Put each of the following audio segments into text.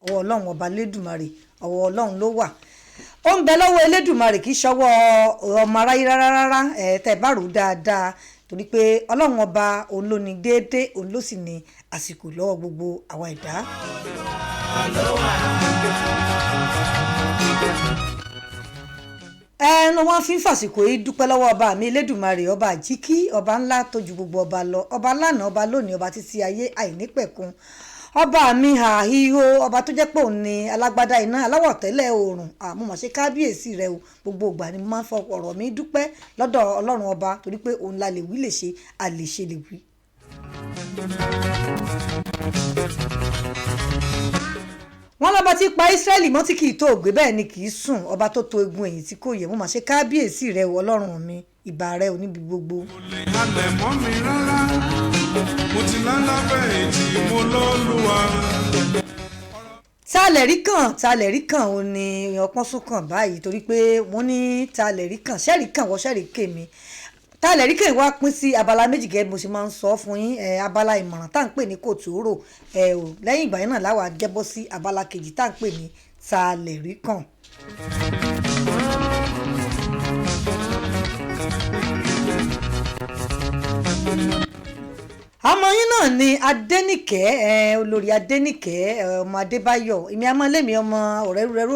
ọwọ́ ọlọ́run ọba lẹ́dùmarè ọwọ́ ọlọ́run ló wà ó ń bẹ lọ́wọ́ elédùmarè kì í ṣọwọ́ ọmọ aráyé rárá tẹ́ bá rò dáadáa torí pé ọlọ́run ọba òun ló ní déédéé òun ló sì ní àsìkò lọ́wọ́ gbogbo àwa ẹ̀dá. ẹnu wọn fi ń fàsìkò yìí dúpẹ́ lọ́wọ́ ọba mi elédùmarè ọba àjíkí ọba ńlá tó ju gbogbo ọba lọ ọba lánàá ọba lónìí ọba títí ayé àìnípẹ̀kun ọba mi àhíhó ọba tó jẹ́ pé òun ni alágbádá iná aláwọ̀ tẹ́lẹ̀ oòrùn mo mà ṣe kábíyèsí rẹ o gbogbo ìgbà ni mo máa ń fọ ọ̀rọ̀ mi dúpẹ́ lọ́dọ̀ ọlọ́run ọba torí pé òun la lè wí lè ṣe a lè ṣe lè wí. wọ́n lọ́ba tí pa Ísírẹ́lì mọ́ tí kì í tó ògbé bẹ́ẹ̀ ni kì í sùn ọba tó to egun èyí tí kò yẹ mo mà ṣe kábíyèsí rẹ o ọlọ́run mi ìbà rẹ ò níbi gbogbo. halẹ̀ mọ́ mi rárá mo ti lálábẹ́ ètí mo lọ́lùwà. talẹ̀ rí kàn ó ní ọpọ́n sún kàn báyìí torí pé wọ́n ní talẹ̀ rí kàn ṣẹ́ẹ̀rí kàn wọ́n ṣẹ́ẹ̀rí kèmí talẹ̀ rí kàn wá pín sí abala méjì gẹ́gẹ́ mo ṣe máa ń sọ fún yín abala ìmọ̀ràn tá à ń pè ní kòtòrò lẹ́yìn ìgbà yẹn náà láwa jẹ́bọ́ sí abala kejì tá à ń pè ní talẹ̀ rí kàn. ọmọ yín náà ni Adéníkẹ́ olórí Adéníkẹ́ ọmọ Adébáyọ̀ èmi amọ̀lẹ́mi ọmọ ọ̀rẹ́rú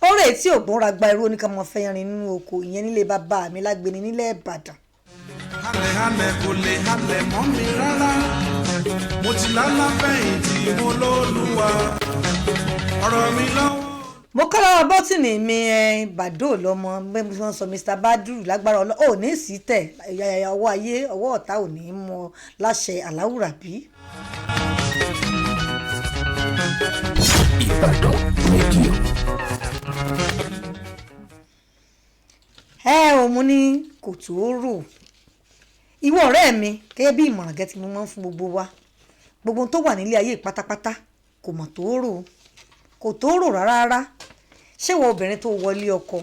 ọ̀rẹ́ tí ògbón ra gba irú oníkan ọmọ fẹ́yàrin nínú oko ìyẹn nílé bàbá mi lágbèní nílẹ̀ Ìbàdàn. halẹ̀ kò lè halẹ̀ mọ́ mi rárá mo ti lálábẹ́ ètí mo lọ́lùwà ọ̀rọ̀ mi lọ́wọ́. mo kọ́ lọ́wọ́ bọ́tìnì mi bàdó lọ́mọ bẹ́ẹ̀ bí wọ́n sọ Mr. Badru lágbára ò ní sí tẹ̀ ọwọ́ ayé ọwọ́ ọ̀tá ò ní mọ láṣẹ Aláwùrábí. Ìbàdàn rédíò. Mo ní kò tó rò ìwọ ọ̀rẹ́ mi gẹ́gẹ́ bí ìmọ̀ràn gẹ́tì mo máa ń fún gbogbo wa gbogbo tó wà nílé ayé pátápátá kò mọ̀ tó rò kò tó rò rárá ṣé wọ obìnrin tó wọlé ọkọ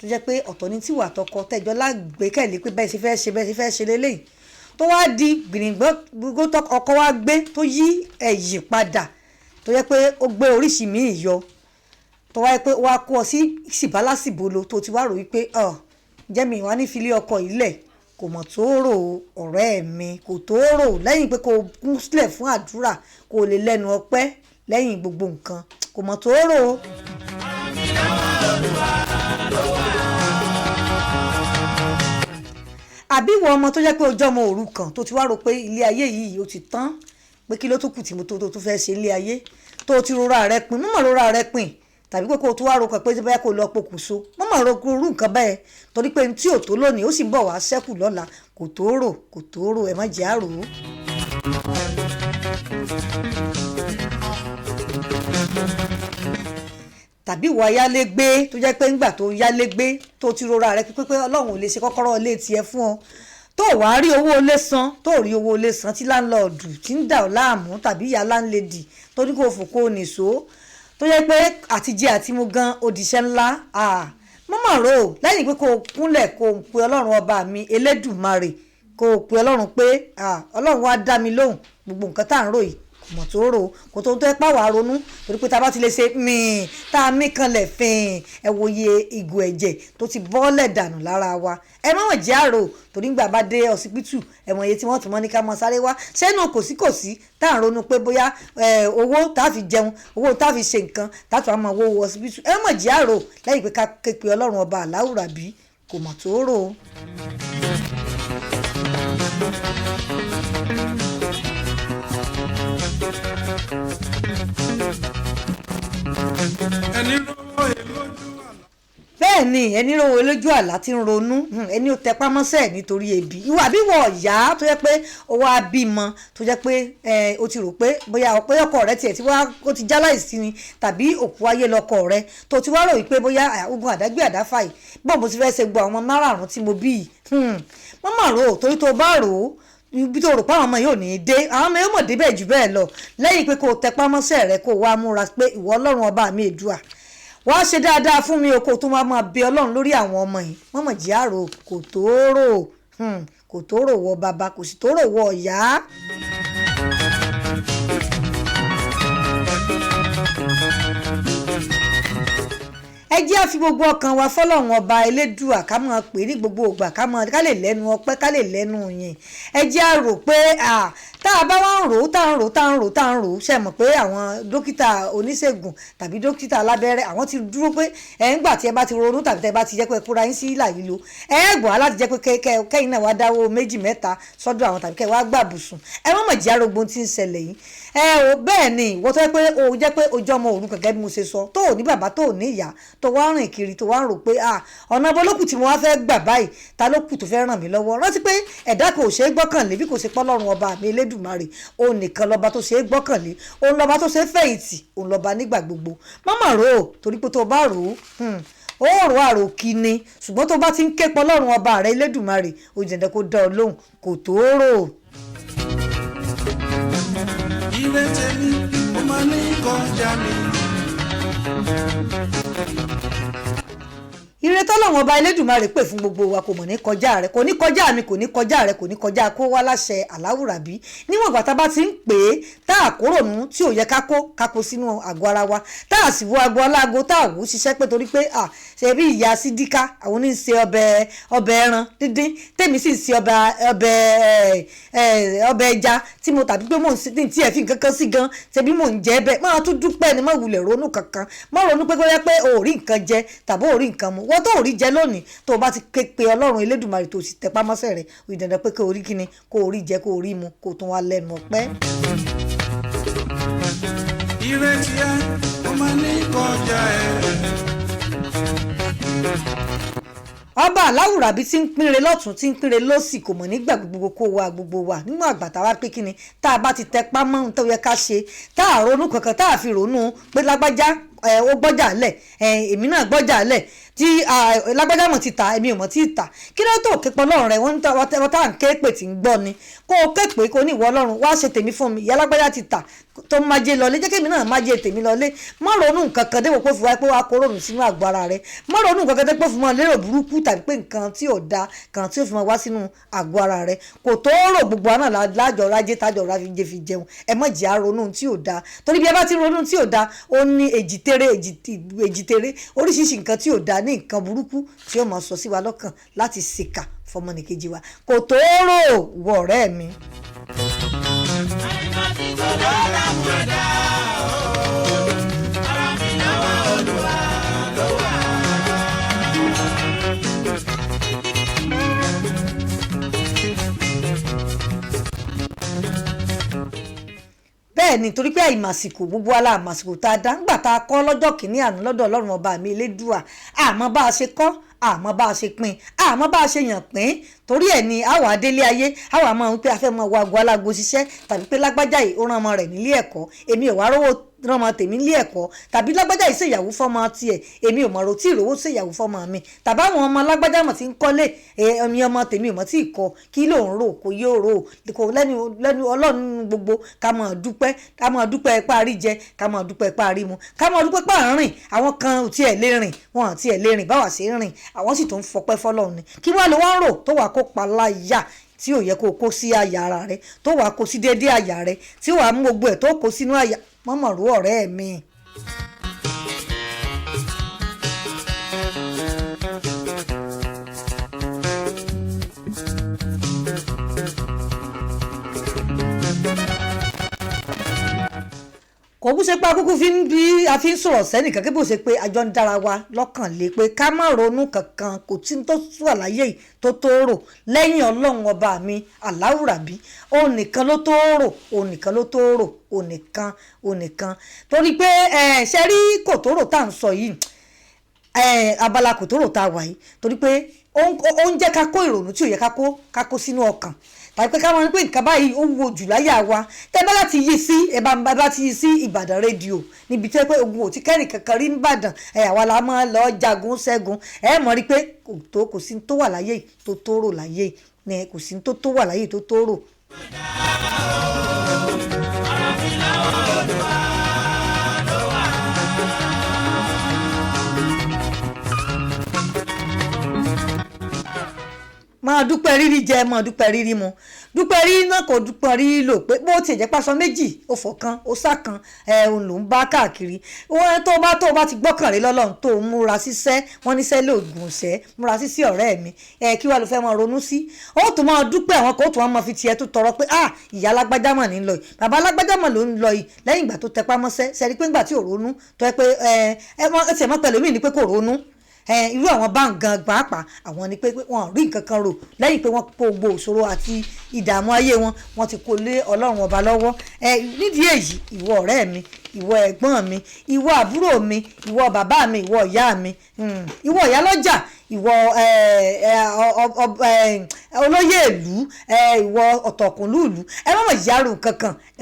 tó jẹ́ pé ọ̀tọ̀ ní tíwà àtọkọ tẹ́jọ́ lágbèékẹ̀lé pé bẹ́ẹ̀ sì fẹ́ ṣe lélẹ́yìí tó wá di gbìngbò ọkọ wá gbé tó yí ẹ̀yìn padà tó jẹ́ pé ó gbé oríṣi míì yọ tó wáyé pé wá kó ọ sí síbálásìbolo tó ti wá rò wípé jẹ́mi wá ní filé ọkọ ilẹ̀ kò mọ̀ tó rò ọ̀rẹ́ mi kò tó rò lẹ́yìn pé kò kún sílẹ̀ fún àdúrà kò lè lẹ́nu ọpẹ́ lẹ́yìn gbogbo nǹkan kò mọ̀ tó rò. àbí ìwọ ọmọ tó jẹ́ pé ojú ọmọ òrukàn tó ti wá rò pé ilé ayé yìí ó ti tán pé kí ló tó kù tí mo tó fẹ́ ṣe ilé ayé tó ti rora rẹ pin mọ́mọ́ rora rẹ pin tàbí pé kó o tó wá ro kàn pé bóyá kó o lọ pokùnso mọ́mọ́ ro irú nǹkan bẹ́ẹ̀ torí pé tí ò tó lónìí ó sì ń bọ̀ wá ṣẹ́kù lọ́la kò tó rò ẹ̀ má jẹ́ àrò. tàbí ìwọ ayálégbé tó jẹ́ pé ńgbà tó yálégbé tó ti rora rẹ pé ọlọ́run ò lè ṣe kọ́kọ́rọ́ ilé tiẹ̀ fún ọ tó wàá rí owó ilé san tó rí owó ilé san tí láńlọ́ọ̀dù tí ń dà ọ́ láàmú tàbí ìyá láńlẹ́dì tó ní kó fò kó o nìṣó tó yẹ pé àtijẹ àti mu gan òdìṣẹ́ ńlá mọ́mọ́ rò ó lẹ́yìn pé kó o kúnlẹ̀ kó o pe ọlọ́run ọba mi elédùmarè kó o pe ọlọ́run pé ọlọ́run wá dá mi lóhùn gbogbo nǹkan tá à ń rò yìí kò mọ̀ tó rò kò tó ẹ́ pàwọ́ àronú torí pé tá a bá ti lè ṣe tá a mí kanlẹ̀ fìn ẹ wòye ìgò ẹ̀jẹ̀ tó ti bọ́ọ̀lẹ̀ dànù lára wa ẹ má wọ̀n jẹ́ àrò torí gbà bá dé ọsibítù ẹ̀wọ̀n iye tí wọ́n tún mọ́ ní ká mọ́ sáré wá sẹ́nu kòsíkòsí tá à ń ronú pé bóyá owó tá a fi jẹun owó tá a fi ṣe nǹkan tá a tún á mọ owó ọsibítù ẹ má jẹ́ àrò lẹ́yìn pé ká képe ọlọ́run ọba Aláwùrábí kò mọ̀ tó rò. bẹ́ẹ̀ ni ẹni rówó lójú àlá tí ń ronú ẹni ó tẹpá mọ́sẹ̀ nítorí ebi ìwà bí wọ́n ọ̀yá tó jẹ́ pé owó abímọ tó jẹ́ pé o ti rò pé bóyá ọkọ rẹ tiẹ̀ tí ó ti já láìsí ni tàbí òkú ayé lọkọ rẹ tó ti wá rò wípé bóyá ogun àdágbé àdáfà yìí bọ́ọ̀ mo ti fẹ́ ṣe gbọ́ àwọn márààrún tí mo bí yìí wọ́n mà rò ó torí tó bá rò ó ibi tó rò pé àwọn ọmọ yóò ní í dé àwọn ọmọ yóò mọ̀ débẹ̀ jù bẹ́ẹ̀ lọ lẹ́yìn pé kó o tẹpá mọ́sẹ̀ rẹ kó o wá múra pé ìwọ ọlọ́run ọba mi èdùà wàá ṣe dáadáa fún mi o kò tó máa bẹ ọlọ́run lórí àwọn ọmọ yìí mọ́mọ́ jí àrò kò tó rò kò tó rò wọ bàbá kò sì tó rò wọ ìyá. ẹ jẹ́ àfi gbogbo ọkàn wa fọlọ́run ọba elédùà ká máa pè ní gbogbo ògbà ká lè lẹ́nu ọpẹ́ ká lè lẹ́nu yìn ẹ jẹ́ à rò pé tá a bá wá ń rò tá ń rò ṣe mọ̀ pé àwọn dókítà oníṣègùn tàbí dókítà alábẹ́rẹ́ àwọn ti dúró pé ń gbà tí ẹ bá ti ronú tàbí tẹ bá ti jẹ́ pé kúra yín sí ìlà yìí lo gbọ́n aláti jẹ́ pé kẹ́yìn náà wá dáwó 2 mẹ́ta sọ́dọ̀ àwọn tàbí kẹ́ wá gbàbùsùn ẹ mọ̀ jẹ́ àrògbó tí ń ṣẹlẹ̀ yìí bẹ́ẹ̀ ni ìwọ tó jẹ́ pé ojú ọmọ òru gẹ́gẹ́ bí mo ṣe sọ tó ò ní bàbá tó ò ní ìyá tó wá rìn kiri tó wá rò pé ọ̀nà bolókù tí mo wá fẹ́ gbà báyìí ta ló kù tó fẹ́ ràn mí lọ́wọ́ rántí pé ẹ̀dá kò ṣeé gbọ́kànlé bí kò ṣe pọ́lọ́run ọba mi Elédùmarè òun nìkan lọ́ba tó ṣeé gbọ́kànlé òun lọ́ba tó ṣeé fẹ̀yìntì òun lọ́ba nígbà gbogbo mọ́mọ́ rò ó torí pé tó bá rò ó ó rò àròkì ni ṣùgbọ́n tó bá ti ń ké pọ́lọ́run ọba rẹ Elédùmarè ó jẹ̀dẹ̀ kó dá ọ lóhùn kò tó rò ó. Ire tèmi ó máa ní kọjá mi. Ire tọ́lọ́run ọba Elédùmarè pè fún gbogbo wa kò mọ̀ ní kọjá rẹ̀ kò ní kọjá mi kò ní kọjá rẹ̀ kò ní kọjá kó wá láṣẹ Aláwùrábí níwọ̀n ìgbà tá a bá ti ń pè é tá a kórònú tí ò yẹ kákó sínú àgọ́ ara wa tá a sì wo aago aláago tá a wò ó ṣiṣẹ́ pé torí pé ṣe bí ìyá Sídíkà àwọn oní ṣe ọbẹ̀ ẹran dídín tèmi sì ṣe ọbẹ̀ ẹja tí mo tàbí pé mò ń tí ẹ̀ fi nǹkan kan sí gan ṣe bí mò ń jẹ́ bẹ́ẹ̀ máa tún dúpẹ́ ni má wulẹ̀ ronú kankan má ronú pé kó yẹ pé o ò rí nǹkan jẹ tàbí o ò rí nǹkan mu wọ́n tó rí jẹ lónìí tó o bá ti ké pe Ọlọ́run Elédùmarè tó o sì tẹpá mọ́sẹ̀ rẹ̀ o ì dandan pé kó o rí kíni kó o rí jẹ kó o rí mu kó o tún wá lẹ́nu ọpẹ́. Ìrètí ẹ ó máa ní kọjá ẹ. Ọba Aláwùrábí tí ń pínre lọ́tún tí ń pínre lọ́sì kò mọ̀ nígbà gbogbo gbogbo wa nínú àgbà tá a wá pé kíni tá a bá ti tẹpá mọ́ ohun tó yẹ ká ṣe tá a ronú kankan tá a fi ronú pé lágbájá ó gbọ́jà lẹ̀ èmi náà gbọ́jà lẹ̀ tí lágbájá mọ̀ ti ta èmi ò mọ̀ tí ì ta kí ló tó képe Ọlọ́run rẹ̀ wọ́n ń tọ́ tá à ń ké pè tí ń gbọ́ ni kó o ké pé kó ní ìwọ Ọlọ́run wá ṣe tèmi fún mi ìyá lágbájá ti ta tó májé lọlé jẹ́ kémi náà májé tèmi lọlé má ronú nǹkan kan dépò pé fún wa pé wàá kó ronú sínú àgọ́ ara rẹ̀ má ronú nǹkan kan dépò fún wa lérò burúkú tàbí pé nǹkan tí ò da kan tí ó fi máa wá sínú àgọ́ ara rẹ̀ kò tó rò gbogbo àná lájọ rájé tájọ rájé fi jẹun ẹ má jẹ́ àronú tí ò da torí bí ẹ bá ti ronú tí ò da ó ní èjìtere oríṣiríṣi nǹkan tí ò da ní nǹkan burúkú tí ó máa sọ sí wa lọ́kàn láti ṣèkà fọmọnìkejì wa kò tó rò wọ ọ̀rẹ́ mi. bẹ́ẹ̀ ni torí pé àìmàsìkò gbogbo aláàmàsìkò tá a dá ńgbà tá a kọ́ lọ́jọ́ kìíní àná lọ́dọ̀ Ọlọ́run ọba mi Elédùà àmọ́ bá a ṣe kọ́ àmọ́ bá a ṣe pín àmọ́ bá a ṣe yàn pín torí ẹ̀ ni àwa délé ayé àwa máa ń pé a fẹ́ mọ wa àgọ́ alágo ṣiṣẹ́ tàbí pé lágbájá yìí ó rán ọmọ rẹ̀ nílé ẹ̀kọ́ èmi ò wá rówó rán ọmọ tèmi nílé ẹ̀kọ́ tàbí lágbájá yìí ṣèyàwó fọ́mọ tiẹ̀ èmi ò mọ̀ ro tí ìrówó ṣèyàwó fọ́mọ mi tàbí àwọn ọmọ lágbájá mọ̀ tí ń kọ́lé ẹ̀mí ọmọ tèmi ò mọ̀ tí ì kọ́ kí ló ń rò kò yóò rò kò lẹ́nu Ọlọ́run gbogbo ká máa dúpẹ́ parí jẹ ká máa dúpẹ́ parí mu ká máa dúpẹ́ pààrin àwọn kan ò tiẹ̀ lè rìn wọn ò tiẹ̀ lè rìn báwa ṣe ń rìn àwọn sì tó ń fọpẹ́ fọ́lọ́run ni kí wọ́n lè wọ́n rò tó wà kó pa láyà tí ò yẹ kó kó sí àyà ara rẹ tó wà kó sí déédéé àyà rẹ tí wàá mú gbogbo ẹ̀ tó kó sínú àyà mọ́mọ́rú ọ̀rẹ́ mi. kò bú ṣe pé akúkú fi ń bí a fi ń sọ̀rọ̀ sẹ́nìkan kí bó ṣe pé àjọ ń dára wa lọ́kàn lé pé ká má ronú kankan kò tí tó wà láyé yìí tó tó rò lẹ́yìn Ọlọ́run ọba mi Aláwùrábí òun nìkan ló tó rò òun nìkan ló tó rò òun nìkan torí pé ṣe rí kòtòrò tá à ń sọ yìí abala kòtòrò tá a wà yìí torí pé ó ń jẹ́ ká kó ìrònú tí ò yẹ ká kó sínú ọkàn tàbí pé ká mọ̀ pé nǹkan báyìí ó wo jù láyà wa tẹ́ bá láti yí sí bá ti yí sí Ìbàdàn rédíò níbi tí pé ogun ò ti kẹ́rìn kankan rí nìbàdàn àwa la máa lọ jagun ṣẹ́gun mọ̀ rí pé kò sí tó wà láyé tó tó rò láyé kò sí tó wà láyé tó tó rò. máa dúpẹ́ rírí jẹ máa dúpẹ́ rírí mu dúpẹ́ rírí náà kò dúpẹ́ rírí lò pé bó ti jẹ́ pásọ méjì ó fọ̀kan ó sákan òun ló ń bá káàkiri wọ́n tó bá ti gbọ́kànlé lọ́lọ́run tó múra síṣẹ́ wọ́n níṣẹ́ lóògùn ṣẹ́ múra sí ọ̀rẹ́ mi kí wàá ló fẹ́ máa ronú sí ó tún máa dúpẹ́ àwọn kan ó tún máa fi tiẹ̀ tó tọrọ pé ìyá alágbájá mà ní lọ yìí bàbá alágbájá mà ló ń lọ yìí lẹ́yìn ìgbà tó tẹpá mọ́ṣẹ́ ṣẹ́ni pé ńgbà tí ò ronú tó yẹ pé ẹsẹ̀ mọ́ pẹ̀lú mi ni pé kò ronú irú àwọn báǹgàn pàápàá àwọn ni pé wọ́n rí nǹkan kan rò lẹ́yìn pé wọ́n kó gbogbo òṣòro àti ìdààmú ayé wọ́n ti kó lé ọlọ́run ọba lọ́wọ́ nídìí èyí ìwọ ọ̀rẹ́ mi ìwọ ẹ̀gbọ́n mi ìwọ àbúrò mi ìwọ bàbá mi ìwọ ìyá mi ìwọ ìyá lọ́jà ìwọ olóyè ìlú ìwọ ọ̀tọ̀kùnlú ìlú ẹ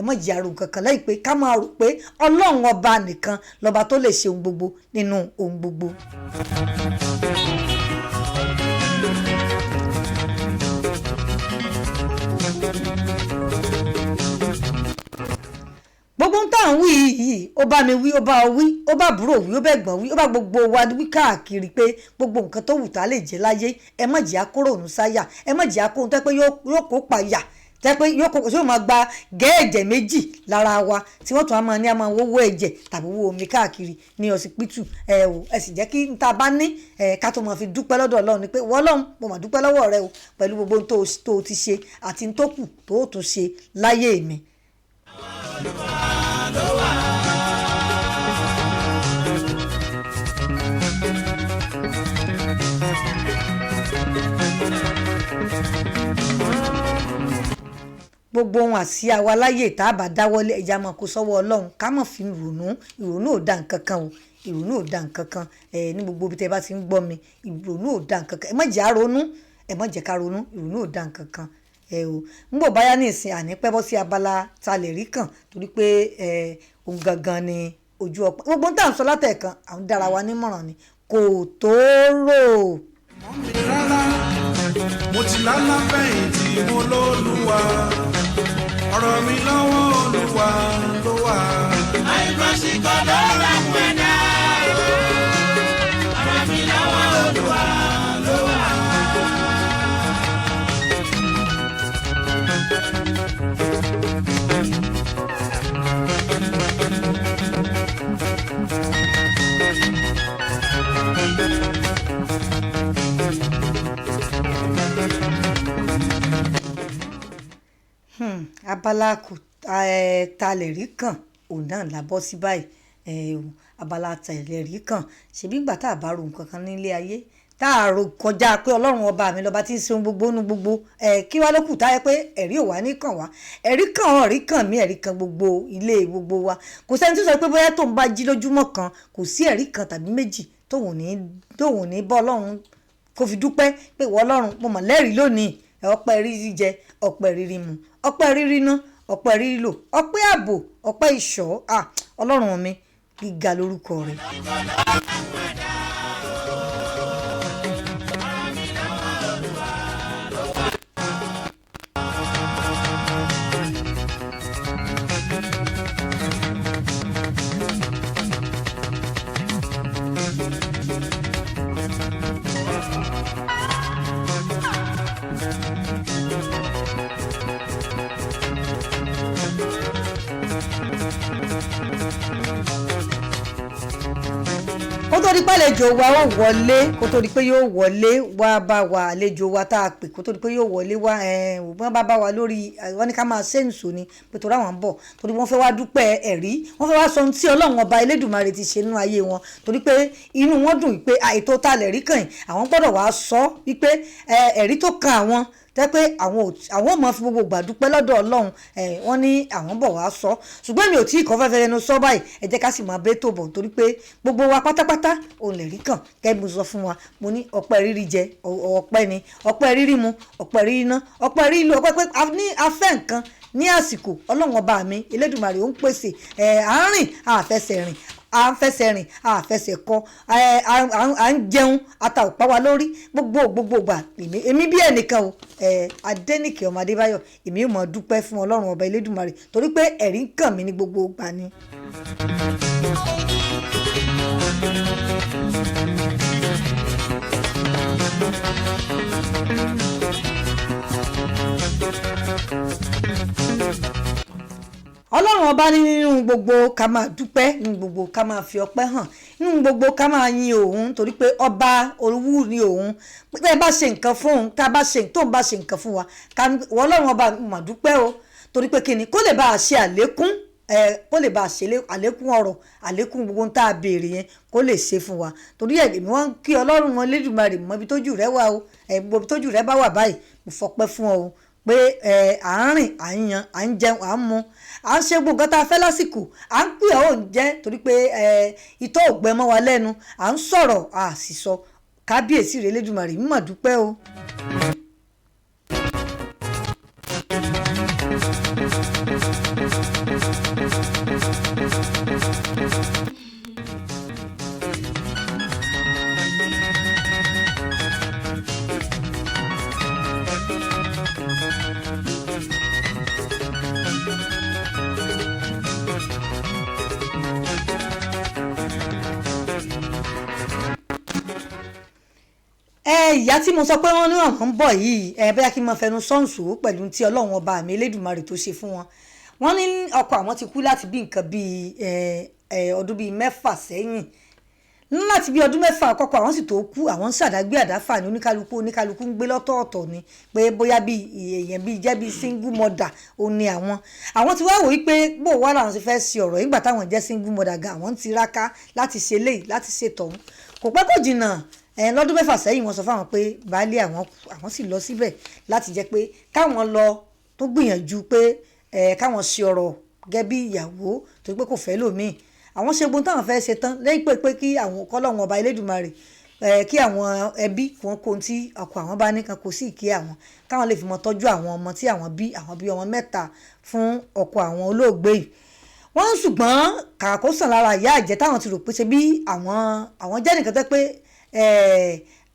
má jàrú kankan lẹ́yìn pé ká máa rò pé ọlọ́run ọba nìkan lọ́ba tó lè ṣe ohun gbogbo nínú ohun gbogbo. gbogbo ń tàn wí yìí ó bá mi wí ó bá ọ wí ó bá àbúrò wí ó bá ẹ̀gbọ́n wí ó bá gbogbo wa wí káàkiri pé gbogbo nǹkan tó wù tá lè jẹ́ láyé ẹ má jẹ́ àkórònú sáyà ẹ má jẹ́ àkóhun tẹ́ pé yóò kó payà tẹ́ pé yóò máa gba gẹ́ẹ̀jẹ̀ méjì lára wa tí wọ́n tún á máa ní àmọ́ owó ẹ̀jẹ̀ tàbí owó omi káàkiri ní ọsibítù ẹ sì jẹ́ kí n ta bá ní ká tó máa fi dúpẹ́ lọ́dọ̀ Ọlọ́run ni pé wọ́n Ọlọ́run mo máa dúpẹ́ lọ́wọ́ rẹ o pẹ̀lú gbogbo tó ti ṣe àti tó kù tó tún ṣe láyé mi. gbogbo ohun àsíá wa láyè tá a bá dáwọ́lé ẹja máa kó sọ́wọ́ Ọlọ́run ká má fi ìrònú ò dá nǹkan kan o ìrònú ò dá nǹkan kan ní gbogbo ibi tẹ́ bá ti ń gbọ́ mi ìrònú ò dá nǹkan kan ẹ má jẹ́ àronú ẹ má jẹ́ ká ronú ìrònú ò dá nǹkan kan ń bò báyá ní ìsìn àní pẹ́ bọ́ sí abala ta lè rí kàn torí pé ohun gangan ni ojú ọpọ́n gbogbo ń tà ń sọ látẹ̀ẹ̀kan àwọn dára wa nímọ̀ràn ni kò tó rò. rárá mo ti lálá fẹ̀yìntì mo lólúwa ọ̀rọ̀ mi lọ́wọ́ Olúwa ló wà. àìmọ̀síkọ̀ ló rà fún ẹ̀dá ọ̀rọ̀ mi lọ́wọ́ Olúwa ló wà. abala kò ta lè rí kàn òun náà la bọ́ sí báyìí abala ta lè rí kàn ṣebí ìgbà tá a bá ro nǹkan kan nílé ayé tá a rò kọjá pé ọlọ́run ọba mi lọ́ba tí ń ṣe ohun gbogbo nu gbogbo kí wá ló kù táyẹ pé ẹ̀rí ò wá ní kàn wá ẹ̀rí kàn mí ẹ̀rí kan gbogbo ilé gbogbo wa kò sẹ́ni tó sọ pé bóyá tóun bá jí lójúmọ́ kan kò sí ẹ̀rí kan tàbí méjì tóun ní bọ́ ọlọ́run kó fi dúpẹ́ pé ìwọ ọlọ́run mo mọ̀ lẹ́rìí lónìí ọpẹ́ rírí jẹ ọpẹ́ rírí mu ọpẹ́ rírí ná ọpẹ́ rírí lò ọpẹ́ ààbò ọpẹ́ ìṣọ́ ọlọ́run mi gíga lórúkọ rẹ̀. kó tó di pé àlejò wa ó wọlé kó tó di pé yóò wọlé wá bá wa àlejò wa tá a pè kó tó di pé yóò wọlé wá wọ́n bá wa lórí wọ́n ní ká máa ṣe nìṣó ni pé torí àwọn ń bọ̀ torí wọ́n fẹ́ wá dúpẹ́ ẹ̀rí wọ́n fẹ́ wá sọ ohun tí ọlọ́run ọba elédùnmarè ti ṣe nínú ayé wọn torí pé inú wọn dùn pé àìtó ta lẹ̀ rí kàn yín àwọn gbọ́dọ̀ wá sọ wípé ẹ̀rí tó kan àwọn tẹ́ pé àwọn ò mọ̀ fi gbogbo gbàdúpẹ́ lọ́dọ̀ ọlọ́run wọ́n ní àwọn bọ̀ wá sọ ṣùgbọ́n mi ò tí ì kọ́ fẹ́fẹ́ ẹnu sọ báyìí ẹ jẹ́ ká sì máa bẹ́ẹ̀ tó bọ̀ torí pé gbogbo wa pátápátá òun lè rí kàn kẹ́mi mo sọ fún wa mo ní ọpẹ́ rírí jẹ ọpẹ́ ni ọpẹ́ rírí mu ọpẹ́ rírí ná ọpẹ́ rírí lò ọpẹ́ pé ní afẹ́ nǹkan ní àsìkò ọlọ́run ọba mi elédùnmarè ó ń pèsè àárín àfẹsẹ̀rìn à ń fẹsẹ̀ rìn à fẹsẹ̀ kọ à ń jẹun ata ò pa wa lórí gbogbo gbà èmi bí ẹnìkan o Adéníkè ọmọ Adébáyọ̀ èmi ò mọ̀ dúpẹ́ fún ọlọ́run ọba elédùnmarè torí pé ẹ̀rí ń kàn mí ní gbogbo gbà ni. ọlọ́run ọba ní nínú gbogbo ká máa dúpẹ́, nínú gbogbo ká máa fi ọpẹ́ hàn, nínú gbogbo ká máa yin òun torí pé ọba olúwo ni òun. Pé ẹ bá ṣe nǹkan fún òun, tá a bá ṣe tó ń bá ṣe nǹkan fún wa ọlọ́run ọba mà dúpẹ́ o torí pé kíni kó lè bá a ṣe àlékún kó lè bá a ṣe àlékún ọrọ̀ àlékún gbogbo tá a béèrè yẹn kó lè ṣe fún wa torí ẹ̀ èmi wọ́n kí ọlọ́run wọn Elédùmarè mọ ibi tójú rẹ wà o gbogbo ibi tójú rẹ bá wà báyìí mo fọpẹ́ fún ọ o pé à ń rìn à ń yan à ń jẹun à ń mu à ń ṣe gbogbo nǹkan tá a fẹ́ lásìkò à ń pè ọ́ oúnjẹ torí pé ìtọ́ ògbẹ́ mọ́ wa lẹ́nu à ń sọ̀rọ̀ à sì sọ kábíyèsí rẹ Elédùmarè mímọ̀ dúpẹ́ o. Ìyá tí mo sọ pé wọ́n ní àwọn ń bọ̀ yìí bóyá kí n máa fẹnu sọ́ǹsù pẹ̀lú tí ọlọ́run ọba mi Elédùmarè tó ṣe fún wọn. Wọ́n ní ọkọ àwọn ti kú láti bí nǹkan bíi ọdún bíi 6 sẹ́yìn láti bí ọdún 6 kọ́kọ́ àwọn sì tó kú àwọn ń ṣàdágbé àdáfà ní oníkálukú ń gbé lọ́tọ̀ọ̀tọ̀ ni pé bóyá bí èèyàn bíi jẹ́ bíi single mother ó ní àwọn ti wá wò wípé bó wà láwọn ti fẹ́ ṣe ọ̀rọ̀ nígbà táwọn jẹ́ single mother gan àwọn ń tiraka láti ṣe léyìí láti ṣe tọ̀hún kò pẹ́ kò jìnnà lọ́dún 6 sẹ́yìn wọ́n sọ fáwọn pé baálé àwọn sì lọ síbẹ̀ láti jẹ́ pé káwọn lọ tó gbìyànjú pé káwọn ṣe ọ̀rọ̀ gẹ́gẹ́ bí ìyàwó tó pé kò fẹ́ lòmíì àwọn ṣe gbóhùn táwọn fẹ́ ṣe tán lẹ́yìn pé kí àwọn kọ́lọ́hún ọba Elédùmarè kí àwọn ẹbí wọn kó tí ọkọ àwọn bá ní kan kó sí ìkí àwọn káwọn lè fi mọ tọ́jú àwọn ọmọ tí àwọn bí ọmọ 3 fún ọkọ àwọn olóògbé yìí wọ́n ṣùgbọ́n kàkó sàn lára ìyá àjẹ́ táwọn ti rò pé ṣe bí àwọn jẹ́ nìkan tẹ́ pé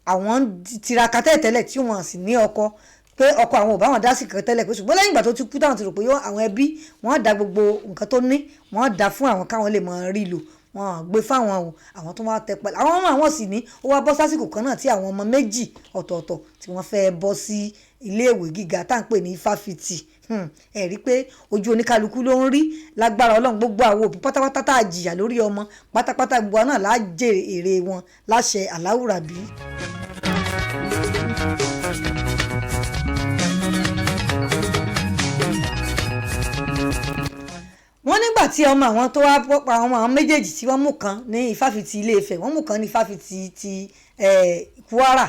àwọn tiraka tẹ́lẹ̀ tí wọ́n sì ní ọkọ pé ọkọ àwọn ò bá wọn dá sí kankan tẹ́lẹ̀ pé ṣùgbọ́n lẹ́yìn ìgbà tó ti kú táwọn ti rò pé àwọn ẹbí wọ́n dá gbogbo nǹkan tó ní wọ́n dá fún àwọn káwọn lè mọ rí lò wọ́n gbé fáwọn àwọn tó wá tẹ pẹ̀lú àwọn ọmọ àwọn sì ní ó wá bọ́ sásìkò kan náà tí àwọn ọmọ méjì ọ̀tọ̀ọ̀tọ̀ tí wọ́n fẹ́ bọ́ sí iléèwé gíga tá à ń pè ní fáfitì ẹ rí pé ojú oníkálukú ló ń rí lágbára Ọlọ́run gbogbo àwọn òbí pátápátá tá a jìyà lórí ọmọ pátápátá gbogbo náà láà jèrè èrè wọn láṣẹ Aláwùrábí. wọ́n nígbà tí ọmọ àwọn tó wá pọ́pọ́ àwọn méjèèjì tí wọ́n mú kan ní ìfáfitì Ilé-Ifẹ̀ wọ́n mú kan ní ìfáfitì ti Kwara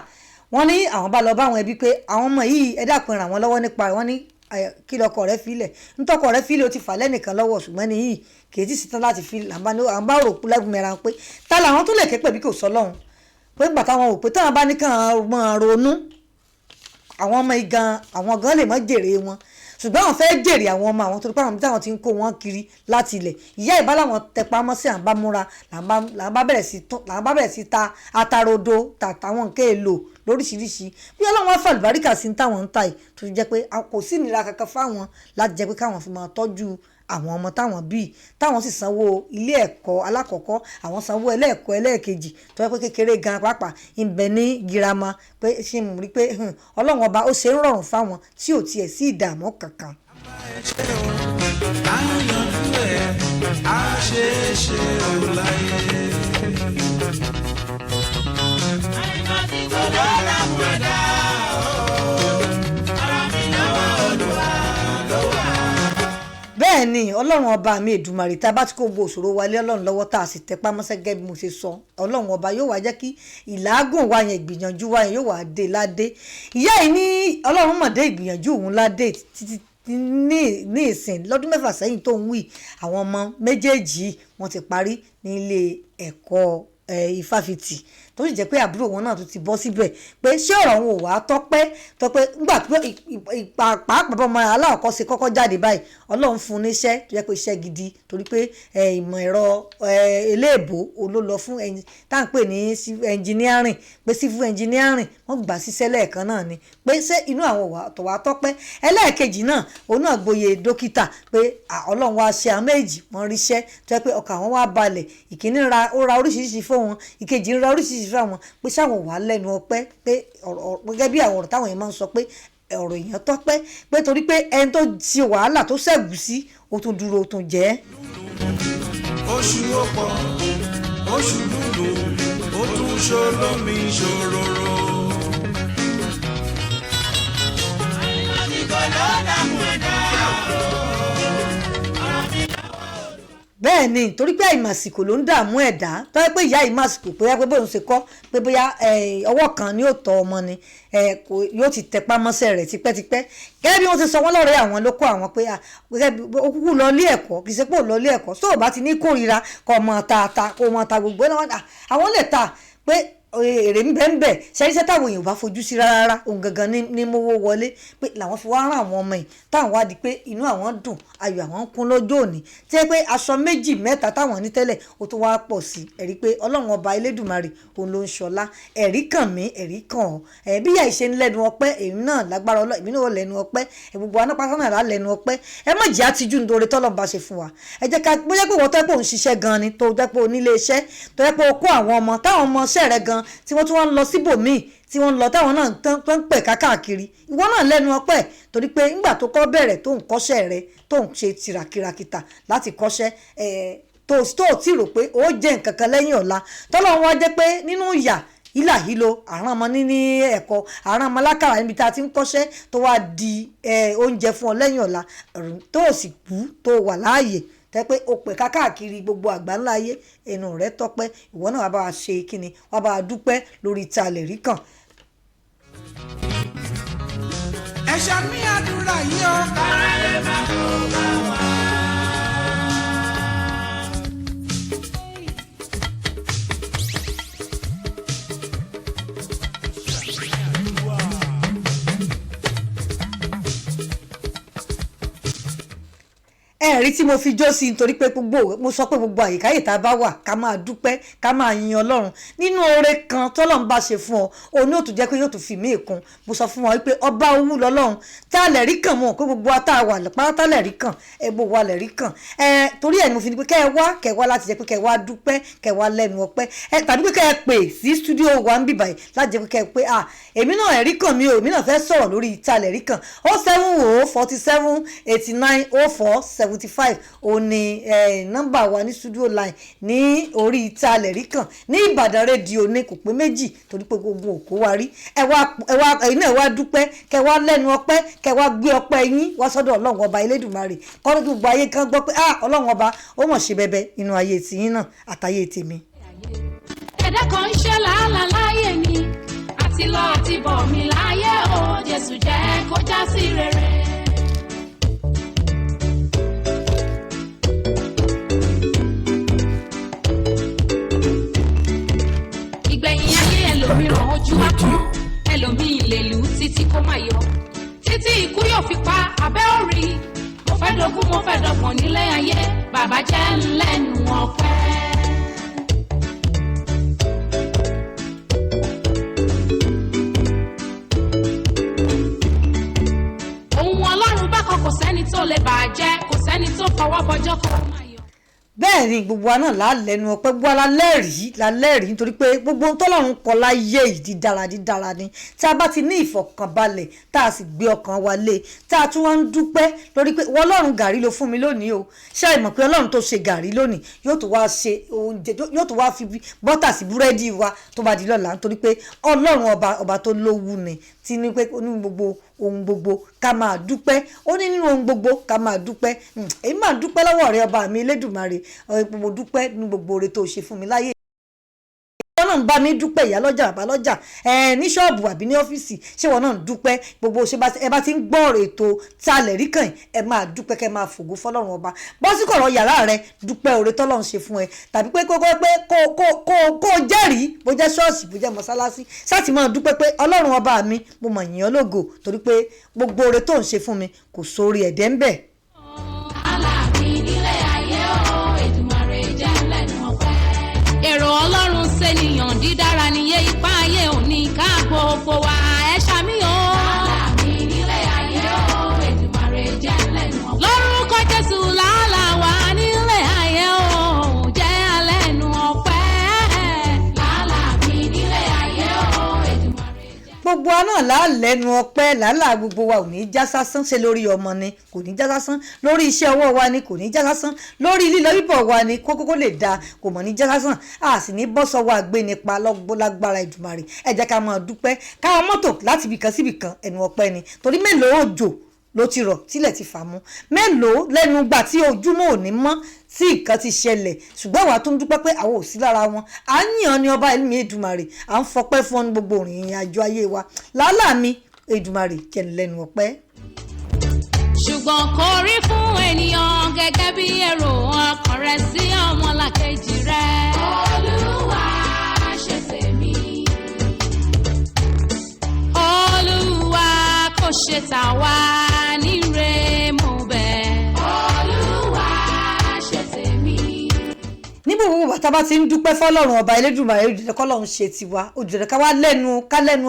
wọ́n ní àwọn bá lọ bá àwọn ẹbí pé àwọn ọmọ yìí ẹ dákun ràn wọ́n lọ́wọ́ nípa wọ́n ní kí lọkọ rẹ filẹ̀ ntọ́kọ rẹ filẹ̀ ó ti fà lẹ́nìkan lọ́wọ́ ṣùgbọ́n ní yìí kì í ti ṣetán láti fi àwọn bá rò lẹ́gùn mẹ́ra pé ta làwọn tó lè ké pẹ̀bí kò sọ lọ́hùn pé gbà táwọn wò pé táwọn bá ní kàn máa ronú àwọn ọmọ igan àwọn gan lè mọ́ jèrè wọn ṣùgbọ́n àwọn fẹ́ jèrè àwọn ọmọ àwọn torí pé àwọn táwọn ti ń kó wọn kiri láti ilẹ̀ ìyá ìbá làwọn tẹpá mọ́ sí àwọn bá múra làwọn bá bẹ̀rẹ̀ sí ta atarodo tàtàwọn nǹkan èlò lóríṣiríṣi bí ọlọ́run àfàlùbáríkà sí táwọn ń ta yìí tó jẹ́ pé kò sí ìnira kankan fáwọn láti jẹ́ pé káwọn fi máa tọ́jú àwọn ọmọ táwọn bíi táwọn sì sanwó ilé ẹ̀kọ́ alákọ̀ọ́kọ́ àwọn sanwó ẹlẹ́ẹ̀kọ́ ẹlẹ́ẹ̀kejì tó yẹ pé kékeré gan pàápàá ìbẹ̀ ní girama pé ṣe mú rí pé ọlọ́run ọba ó ṣe ń rọrùn fáwọn tí ò tiẹ̀ sí ìdààmú kankan. bẹ́ẹ̀ ni ọlọ́run ọba mi Èdùmàrè tá a bá ti kó gbogbo òṣòro wálé ọlọ́run lọ́wọ́ tá a sì tẹpá mọ́sẹ́ gẹ́gẹ́ bí mo ṣe sọ ọlọ́run ọba yóò wá jẹ́ kí ìlàágùn wa yẹn ìgbìyànjú wa yẹn yóò wá dé ládé ìyá yìí ní ọlọ́run mọ̀ dé ìgbìyànjú òun ládé títí ní ìsìn lọ́dún 6 sẹ́yìn tó ń wí àwọn ọmọ méjèèjì wọ́n ti parí ní ilé ẹ̀kọ́ ìfáfitì tó sì jẹ́ pé àbúrò wọn náà tó ti bọ́ síbẹ̀ pé ṣé ọ̀rọ̀ wọn ò wá tọ́pẹ́ nígbà tó pàápàá ọmọ aláàkọ́ ṣe kọ́kọ́ jáde báyìí ọlọ́run fún un níṣẹ́ tó jẹ́ pé iṣẹ́ gidi torí pé ìmọ̀ ẹ̀rọ eléèbó ló lọ fún tá à ń pè ní engineering pé civil engineering wọ́n gbà síṣẹ́ lẹ́ẹ̀kan náà ni pé ṣé inú àwọn tó wá tọ́pẹ́ ẹlẹ́ẹ̀kejì náà òun náà gboyè dókítà pé ọlọ́run wá ṣe àwọn méjì wọ́n ríṣẹ́ tó jẹ́ pé ọkàn àwọn wá balẹ̀ ìkíní ó ra oríṣiríṣi fóun ìkejì ń ra oríṣiríṣi fáwọn pé sáwọn wà lẹ́nu ọpẹ́ pé gẹ́gẹ́ bí àwọn ọ̀rọ̀ táwọn yẹn máa ń sọ pé ọ̀rọ̀ èèyàn tọ́pẹ́ pé torí pé ẹni tó ṣe wàhálà tó ṣẹ̀gùn sí ó tún dúró ó tún jẹ́. oṣù ọ̀pọ̀ oṣù dúdú ó tún ṣolómi ṣòróró. àìmọ̀síkò ló dààmú ẹ̀dá. bẹ́ẹ̀ ni torí pé àìmàsìkò ló ń dààmú ẹ̀dá tó yẹ pé ìyá àìmàsìkò bóyá pé bóun ṣe kọ́ pé bóyá ọwọ́ kan ni yóò tọ́ ọmọ ni yóò ti tẹpá mọ́sẹ̀ rẹ̀ tipẹ́tipẹ́ gẹ́gẹ́ bí wọ́n ti sọ wọ́n lọ́rẹ́ àwọn ló kọ́ àwọn pé ó kúkú lọ ilé ẹ̀kọ́ kì í ṣe pé ò lọ ilé ẹ̀kọ́ tó o bá ti ní kórìíra kó o mọ̀ ta gbogbo náà àwọn lè ta pé èrè ń bẹ́ ń bẹ̀ ṣẹ́ríṣẹ́ táwọn èèyàn bá fojú sí rárá ohun gangan ní mówó wọlé pé làwọn fi wá rán àwọn ọmọ yìí táwọn wá di pé inú àwọn dùn ayọ̀ àwọn ń kún lọ́jọ́ òní tí ẹ pé aṣọ 2 mẹ́ta táwọn ní tẹ́lẹ̀ ó tún wá pọ̀ sí ẹ̀rí pé ọlọ́run ọba elédùmarè òun ló ń ṣọlá ẹ̀rí kàn mí ẹ̀rí kàn ọ́ bí ìyá ìṣe ń lẹ́nu ọpẹ́ èmi náà lágbára ọlọ́ èmi náà lẹ́nu ọpẹ́ gbogbo anápásá náà lẹ́nu ọpẹ́ ẹ má jẹ́ àtijú nítorí tọ́lọ́run bá ṣe fún wa ẹ jẹ́ ká bóyá pé wọ́n tọ́ pé òun ṣiṣẹ́ gan ni tó jẹ́ pé onílé iṣẹ́ tó jẹ́ pé o kó àwọn ọmọ táwọn ọmọ iṣẹ́ rẹ gan tí wọ́n tún wá ń lọ síbòmíì tí wọ́n ń lọ táwọn náà tó ń pẹ̀ káàkiri ìwọ náà lẹ́nu ọpẹ́ torí pé ńgbà tó kọ́ bẹ̀rẹ̀ tó ń kọ́ṣẹ́ rẹ tó ń ṣe tìràkìràkìtà láti kọ́ṣẹ́ tó tí rò pé ó jẹ́ nǹkan kan lẹ́yìn ọ̀la tọ́lọ́run wá jẹ́ pé nínú ìyà ìlà hílo àrùn ọmọ ní ẹ̀kọ́ àrùn ọmọ lákàrà níbi tá a ti ń kọ́ṣẹ́ tó wá di oúnjẹ fún ọ lẹ́yìn ọ̀la tó sì kú tó wà láàyè tẹ́ pé o pè káàkiri gbogbo àgbáńlá ayé ẹnu rẹ̀ tọ́pẹ́ ìwọ náà wàá bá wa ṣe kíni wàá bá wa dúpẹ́ lórí ta lè rí kàn. ẹ ṣàmì àdúrà yìí ó kára lè má kó bá wa. ẹ̀rí tí mo fi jó sí nítorí pé mo sọ pé gbogbo àyíká yìí tá a bá wà ká máa dúpẹ́ ká máa yin ọlọ́run nínú oore kan tọ́lọ́run bá ṣe fún ọ òun yóò tún jẹ́ pé yóò tún fi mí ìkun mo sọ fún wọn pé ọba owó lọ́lọ́run tá a lè rí kàn mọ́ pé gbogbo ata wà pátá lè rí kàn gbogbo wa lè rí kàn torí ẹ̀ ni mo fi ní pé kẹ́ ẹ wá láti jẹ́ pé kẹ́ ẹ wá dúpẹ́ kẹ́ ẹ wá lẹ́nu ọpẹ́ tàbí pé kẹ́ ẹ pè sí stúdíò wa ń bìbàyì láti jẹ́ pé kẹ́ ẹ pé èmi náà ẹ̀rí kàn mi ò èmi náà fẹ́ sọ̀rọ̀ lórí ìta lè rí kàn 07047890475 òun ni nọ́mbà wa ní studio line ní orí ìta lè rí kàn ní Ìbàdàn rédíò ní kò pé méjì torí pé gbogbo òkú wa rí ẹ̀yin náà wá dúpẹ́ kẹ́ wá lẹ́nu ọpẹ́ kẹ́ wá gbé ọpẹ́ yín wá sọ́dọ̀ Ọlọ́run ọba Elédùmarè kọ́ni gbogbo ayé kan gbọ́ pé Ọlọ́run ọba ó mọ̀ ṣe bẹbẹ inú ayé tìyín náà àtayé tèmi. ẹ̀dá kan ń ṣe làálàá láyé mi àti lọ àti bọ̀ mi láyé o Jésù jẹ́ kó já sí rere. ìgbẹ̀yìn ayé ẹlòmíràn ojú àpò ẹlòmíì lè lù ú títí kó má yọ títí ikú yóò fi pa abẹ́ orí mo fẹ́ dogún mo fẹ́ dọ̀gbọ̀n nílé ayé bàbá jẹ́ ńlẹ́nu ọpẹ́. kò sẹ́ni tó lè bàjẹ́ kò sẹ́ni tó fọwọ́ bọjọ́ kó máa yọ. bẹ́ẹ̀ ni gbogbo wa náà lálẹ́nu ọpẹ́ gbogbo wa lálẹ́rìí nítorí pé gbogbo ohun tọ́lọ́run kọ láyé yìí dídára ni tí a bá ti ní ìfọ̀kànbalẹ̀ tá a sì gbé ọkàn wa lé tá a tún wá ń dúpẹ́ lórí pé wọ́n Ọlọ́run gàrí ló fún mi lónìí o ṣé ẹ mọ̀ pé Ọlọ́run tó ṣe gàrí lónìí yóò tún wá ṣe oúnjẹ yóò tún wá fi bọ́tà sí búrẹ́dì wa tó bá di lọ́la nítorí pé Ọlọ́run ọba tó lówù ni tí ní pé ní gbogbo ohun gbogbo ká máa dúpẹ́ ó ní nínú ohun gbogbo ká máa dúpẹ́ èyí máa dúpẹ́ lọ́wọ́ rẹ ọba mi Elédùmarè mo dúpẹ́ ní gbogbo oore tó ṣe fún mi láyé wọn náà ń bá mi dúpẹ́ ìyá lọ́jà bàbá lọ́jà ní ṣọ́ọ̀bù àbí ní ọ́fíìsì ṣé wọn náà ń dúpẹ́ gbogbo ṣe ẹ bá ti ń gbọ́ ọ̀rọ̀ ètò talẹ̀ rí kàn ẹ máa dúpẹ́ kẹ́ máa fògo fọlọ́run ọba bọ́ sí kọ̀rọ̀ yàrá rẹ dúpẹ́ oore tọ́lọ́run ṣe fún ẹ tàbí pé kó jẹ́rìí bó jẹ́ ṣọ́ọ̀ṣì bó jẹ́ mọ́sálásí sáti máa dúpẹ́ pé ọlọ́run ọba mi mo mọ̀ yìn ọ́ lógo torí pé gbogbo oore tó ń ṣe fún mi kò sórí ẹ̀dẹ́ ń bẹ̀. èrò Ọlọ́run ṣènìyàn dídára níye ipá ayé òní ká gbogbo wa ẹ ṣàmìyàn. aláàbí nílé ayé o Èdùmàrè jẹ́ lẹ́nu ọpẹ́. lórúkọ Jésù làálà wà nílé ayé o jẹ́ lẹ́nu ọpẹ́. aláàbí nílé ayé o Èdùmàrè jẹ́. gbogbo gbogbo wa náà lálẹ́nu ọpẹ́ làálàá gbogbo wa ò ní já sásán ṣe lórí ọmọ ni kò ní já sásán lórí iṣẹ́ ọwọ́ wa ni kò ní já sásán lórí lílọ bíbọ̀ wa ni kókó lè da kò mọ̀ ní já sásán a sì ní bọ́ sọ́wọ́ àgbé nípa lágbára Èdùmàrè ẹ jẹ́ ká máa dúpẹ́ káwọn mọ́tò láti ibìkan síbìkan ẹnu ọpẹ́ ni torí mélòó òjò ló ti rọ̀ tílẹ̀ ti fà mú mélòó lẹ́nu gbà tí ojúmọ́ ò ní mọ́ tí nǹkan ti ṣẹlẹ̀ ṣùgbọ́n àwa tó ń dúpẹ́ pé àwọn ò sí lára wọn à ń yàn ní ọba ẹ̀mí Èdùmàrè à ń fọpẹ́ fún ọ́n gbogbo ìrìn àjò ayé wa làálàá mi Èdùmàrè jẹ́ lẹ́nu ọpẹ́. ṣùgbọ́n kò rí fún ènìyàn gẹ́gẹ́ bí èrò ọkàn rẹ̀ sí ọmọlàkejì rẹ̀. Olúwa ṣe tèmi. Olúwa kò ṣe tàwa níre mo bẹ̀. Olúwa ṣe tèmi. níbo gbogbo bàtà bá ti ń dúpẹ́ fọlọ́run ọba Elédùmarè òjòjò kọ́lọ́run ṣe tiwa òjòjò ká wá lẹ́nu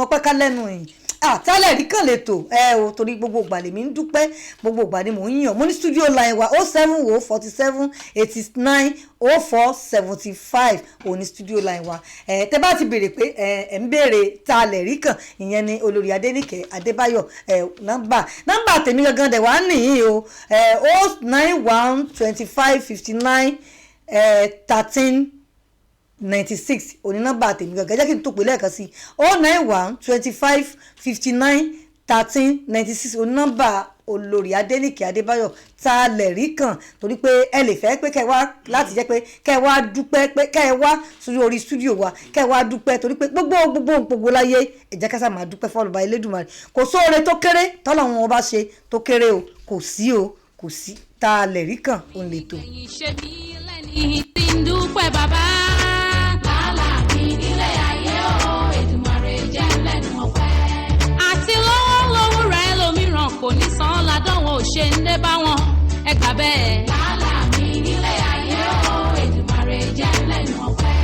ọpẹ́ ká lẹ́nu yìí àtàlẹ̀ rí kàn lè tò o torí gbogbo ìgbà lèmi ń dúpẹ́ gbogbo ìgbà ni mò ń yàn mo ní studio line wa 070 47 89 04 75 òun ní studio line wa tẹ bá ti béèrè pé ẹ ń béèrè tàlẹ̀ rí kàn ìyẹn ni olórí Adéníkẹ́ Adébáyọ̀ nọ́mbà tèmi gangan dẹ̀ wá nìyí o 091 25 59 13 96 òní nọ́mbà tèmi gangan jẹ́ kí n tó pè lẹ́ẹ̀kan sí 091 25 59 13 96 òní nọ́mbà olórí Adéníkẹ́ Adébáyọ̀ tá a lè rí kàn torí pé ẹ lè fẹ́ pé kẹ́ wá láti jẹ́ pé kẹ́ wá dúpẹ́ pé kẹ́ wá sórí orí stúdíò wa kẹ́ wá dúpẹ́ torí pé gbogbo láyé ẹ jẹ́ ká sá máa dúpẹ́ fọ́lọ́ba Elédùmarè kò sóore tó kéré tọ́lọ́run wọn bá ṣe tó kéré o kò sí tá a lè rí kàn òun lè tó. ẹ̀yin ṣe mí lẹ́ni tí ń dúpẹ́ bàbá. Kò ní san ládánwò ṣe ń dé bá wọn ẹ gbà bẹ́ẹ̀. Lálá mi nílé ayé o Èdùmàrè jẹ́ lẹ́nu ọpẹ́.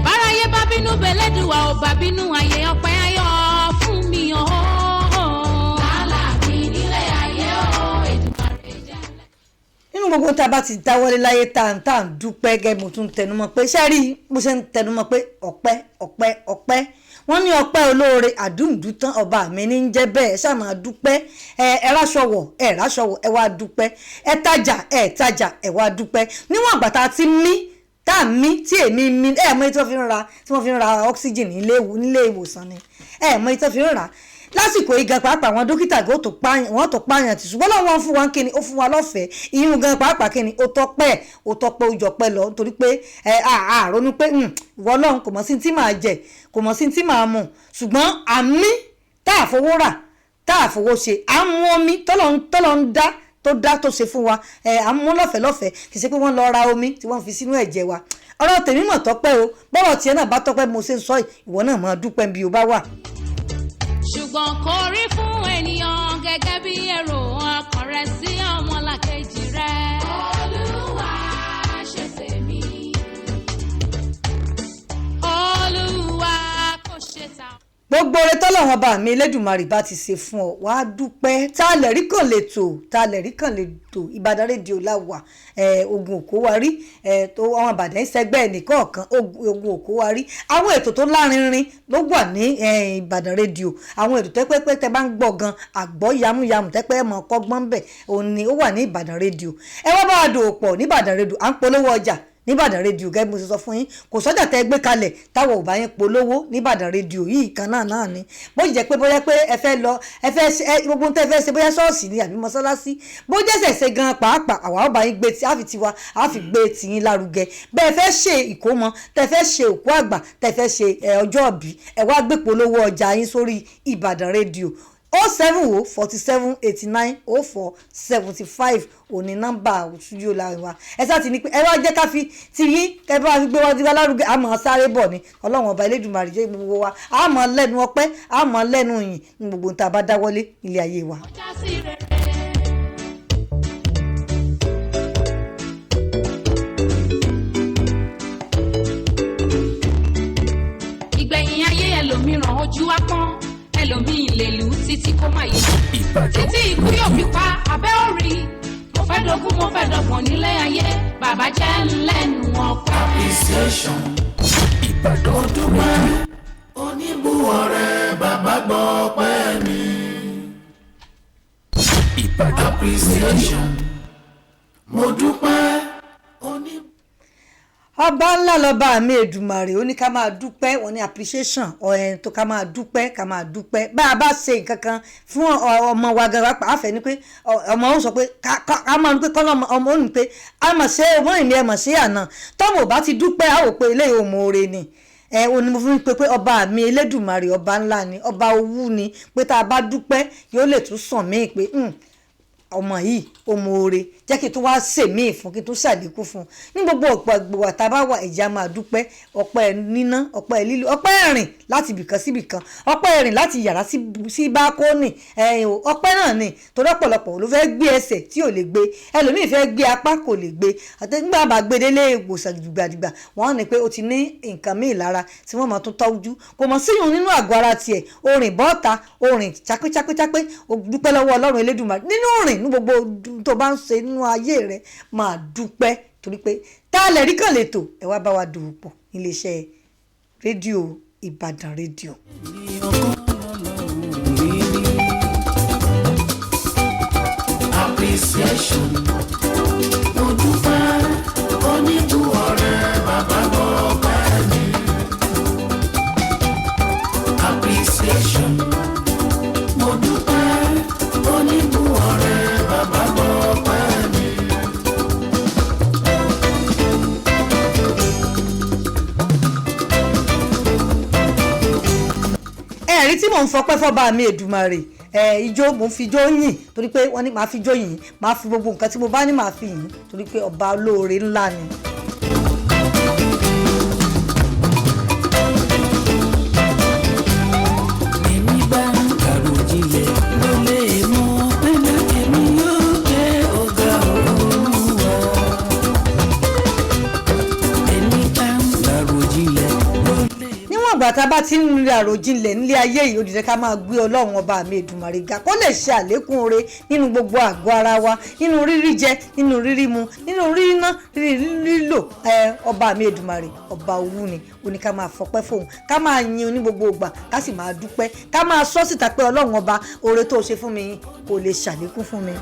Báráyé bá bínú bẹ́lẹ́dùwà ò bá bínú ayé ọpẹ́ ayọ̀ fún mi o. Lálá mi nílé ayé o Èdùmàrè jẹ́ lẹ́nu. nínú gbogbo tá a bá ti dáwọ́lé láyé tá à ń dúpẹ́ gẹ́gẹ́ mo tún tẹnumọ́ pé ṣáàrí mo ṣe ń tẹnumọ́ pé ọpẹ́ wọ́n ní ọpẹ́ olóore àdúmùdútán ọba mi ní ń jẹ́ bẹ́ẹ̀ ṣáà máa dúpẹ́ ẹ ráṣọwọ̀ ẹ wá dúpẹ́ ẹ tajà ẹ wá dúpẹ́ níwọ̀n àgbà tá a ti mí tá a mí tí èmi mí ẹ mọ èyí tí wọ́n fi ń ra oxygen nílé ìwòsàn ni ẹ mọ èyí tí wọ́n fi ń rà lásìkò ìgan pàápàá àwọn dókítà wọ́n tó pààyàn tì ṣùgbọ́n lọ́wọ́ wọn fún wa kíni ó fún wa lọ́fẹ̀ẹ́ ìyún gan pàápàá kíni ó tọpẹ́ ó jọpẹ́ lọ nítorí pé àrònú pé ìwọ Ọlọ́run kò mọ̀ sí tí màá jẹ kò mọ̀ sí tí màá mu ṣùgbọ́n àmì tá a fowó rà tá a fowó ṣe à ń mú omi tọ́lọ́ ń dá tó ṣe fún wa à ń mú lọ́fẹ̀ẹ́ kì í ṣe pé wọ́n lọ ra omi tí wọ́n fi sínú ẹ̀jẹ̀ wa ọ̀rọ̀ tèmi mọ̀ tọpẹ́ o bọ́rọ̀ tiẹ̀ náà bá tọpẹ́ mo ṣe ń sọ ìwọ náà máa dúpẹ́ bí o bá wà. ṣùgbọ́n kò rí fún ènìyàn gẹ́gẹ́ bí èrò ọkàn rẹ̀ sí ọmọlàkejì rẹ̀. Olúwa ṣe tèmi. Olúwa kò ṣe tà. gbogbo oore tọ́lọ́run ọba mi Elédùmarè bá ti ṣe fún ọ wàá dúpẹ́ tá a lè rí kàn lè tò Ìbàdàn rédíò láwà ogun òkó wa rí tó àwọn Ìbàdàn ìṣẹ́gbẹ́ ẹnìkọ̀ọ̀kan ogun òkó wa rí àwọn ètò tó lárinrin ló wà ní Ìbàdàn rédíò àwọn ètò tẹ́pẹ́pẹ́ tẹ́ bá ń gbọ́ gan àgbọ̀ yamuyamu tẹ́pẹ́ mọ̀ kọ́gbọ́n bẹ̀ òun ni ó wà ní Ìbàdàn rédíò ẹ wá bá wa dòwò pọ̀ ní Ìbàdàn rédíò à ń polówó ọjà níbàdàn rédíò gẹ́gẹ́ bí mo ṣe sọ fún yín kò sọ́jà tẹ́ gbé kalẹ̀ táwọn ò bá yín polówó níbàdàn rédíò yìí kan náà ni bó jẹ́ pé bóyá pé ẹ fẹ́ lọ ẹ fẹ́ ṣe gbogbo tẹ́ fẹ́ ṣe bóyá ṣọ́ọ̀ṣì ni àbí mọ́sálásí bó jẹ́sẹ̀ ṣe gan pàápàá àwa ò bá yín gbé tí a fi tiwa a fi gbé tiyín lárugẹ bẹ́ẹ̀ fẹ́ ṣe ìkómọ tẹ́ fẹ́ ṣe òkú àgbà tẹ́ fẹ́ ṣe ọjọ́ ìbí ẹ wá gbé polówó ọjà yín sórí ìbàdàn rédíò 070 47 89 04 75 òní nọ́mbà studio láàrin wa ẹ sáà ti ní pé ẹ wá jẹ́ ká fi ti yín ẹ bá fi gbé wá sí wa lárugẹ àmọ́ sáré bọ̀ ni Ọlọ́run ọba Elédùmarè jẹ́ gbogbo wa àmọ́ lẹ́nu ọpẹ́ àmọ́ lẹ́nu yìn ní gbogbo nǹkan tá a bá dáwọ́lé ilé ayé wa. ìgbẹ̀yìn ayé ẹlòmíràn ojú wa pọ́n ẹlòmíì lè lù ú títí kó má yé títí ikú yóò fi pa abẹ́ orí mo fẹ́ dogun mo fẹ́ dọ̀gbọ̀n nílé ayé bàbá jẹ́ lẹ́nu ọ̀pọ̀. Ìbàdàn Odùmarè oníbùwọ̀ rẹ̀ bàbá gbọ́ appreciation mo dúpẹ́ oní. ọba ńlá lọba mi Èdùmàrè ó ní ká máa dúpẹ́ wọn ní appreciation tó ká máa dúpẹ́ bá a bá ṣe nǹkan kan fún ọmọ wa gan pa àfẹ́ ni pé ọmọ òun sọ pé ká máa ní pé kọ́nà ọmọ òun pé a mọ̀ ṣe ọmọ ìní ẹ̀ mọ̀ ṣe àná tọ́mọ̀ bá ti dúpẹ́ a ò pé eléyìí ò mọ oore ni ó ní mo fi pé ọba mi Elédùmarè ọba ńlá ni ọba owú ni pé tá a bá dúpẹ́ yóò lè tún sàn mí pé ọmọ yìí ó mọ oore jẹ́ kí n tún wá sèmí fún kí n tún ṣàlékún fún ní gbogbo ọ̀pọ̀ ìgbòwà tá a bá wà ẹ̀já máa dúpẹ́ ọpẹ́ níná ọpẹ́ lílo ọpẹ́ ẹ̀rìn láti ibìkan sí ibìkan ọpẹ́ ẹ̀rìn láti yàrá sí bákónì ọpẹ́ náà ni torí ọ̀pọ̀lọpọ̀ ló fẹ́ gbé ẹsẹ̀ tí ò lè gbé ẹlòmíì fẹ́ gbé apá kò lè gbé àtẹ̀gbà bá gbé délé ìwòsàn dìgbàdìgbà wọ́n ní pé ó ti ní nǹkan míì lára tí wọ́n máa tún tọ́jú kò mọ̀ síyùn nínú àgọ́ ara tiẹ̀ orin bọ́ọ̀ta orin chápéchápéchápé ó dúpẹ́ lọ́wọ́ Ọlọ́run Elédùmarè nínú orin ní gbogbo tó bá ń ṣe nínú ayé rẹ máa dúpẹ́ torí pé tá a lè rí kàn lẹ́tọ̀ ẹ wá bá wa dòwò pọ̀ níléeṣẹ́ rédíò Ìbàdàn rédíò. appreciation mo dúpẹ́ oníbù ọ̀rẹ́ bàbá bọ̀ pẹ́ mi. appreciation mo dúpẹ́ oníbù ọ̀rẹ́ bàbá bọ̀ pẹ́ mi. ẹ̀rí tí mò ń fọpẹ́ fọ́ba mi Èdùmàrè ijó mò ń fi ijó yìn torí pé wọ́n ní màá fi ijó yìn màá fi gbogbo nǹkan tí mo bá ní màá fi yìn torí pé ọba olóore ńlá ni. èmi bá ń kàrò jinlẹ̀ ló lè mọ pé èmi yóò jẹ́ ọ̀gá Olúwa. èmi bá ń kàrò jinlẹ̀ ló lè. níwọ̀n ìgbà tá a bá ti ń rí àròjinlẹ̀ nílé ayé yìí ó di ká máa gbé Ọlọ́run ọba mi Èdùmàrè ga kó lè ṣe àlékún oore nínú gbogbo àgọ́ ara wa nínú rírí jẹ nínú rírí mu nínú rírí ná rírí lílò ọba mi Èdùmàrè ọba owú ni ó ní ká máa fọpẹ́ fóun ká máa yin ní gbogbo ìgbà ká sì máa dúpẹ́ ká máa sọ síta pé Ọlọ́run ọba oore tó ṣe fún mi kó lè ṣàlékún fún mi.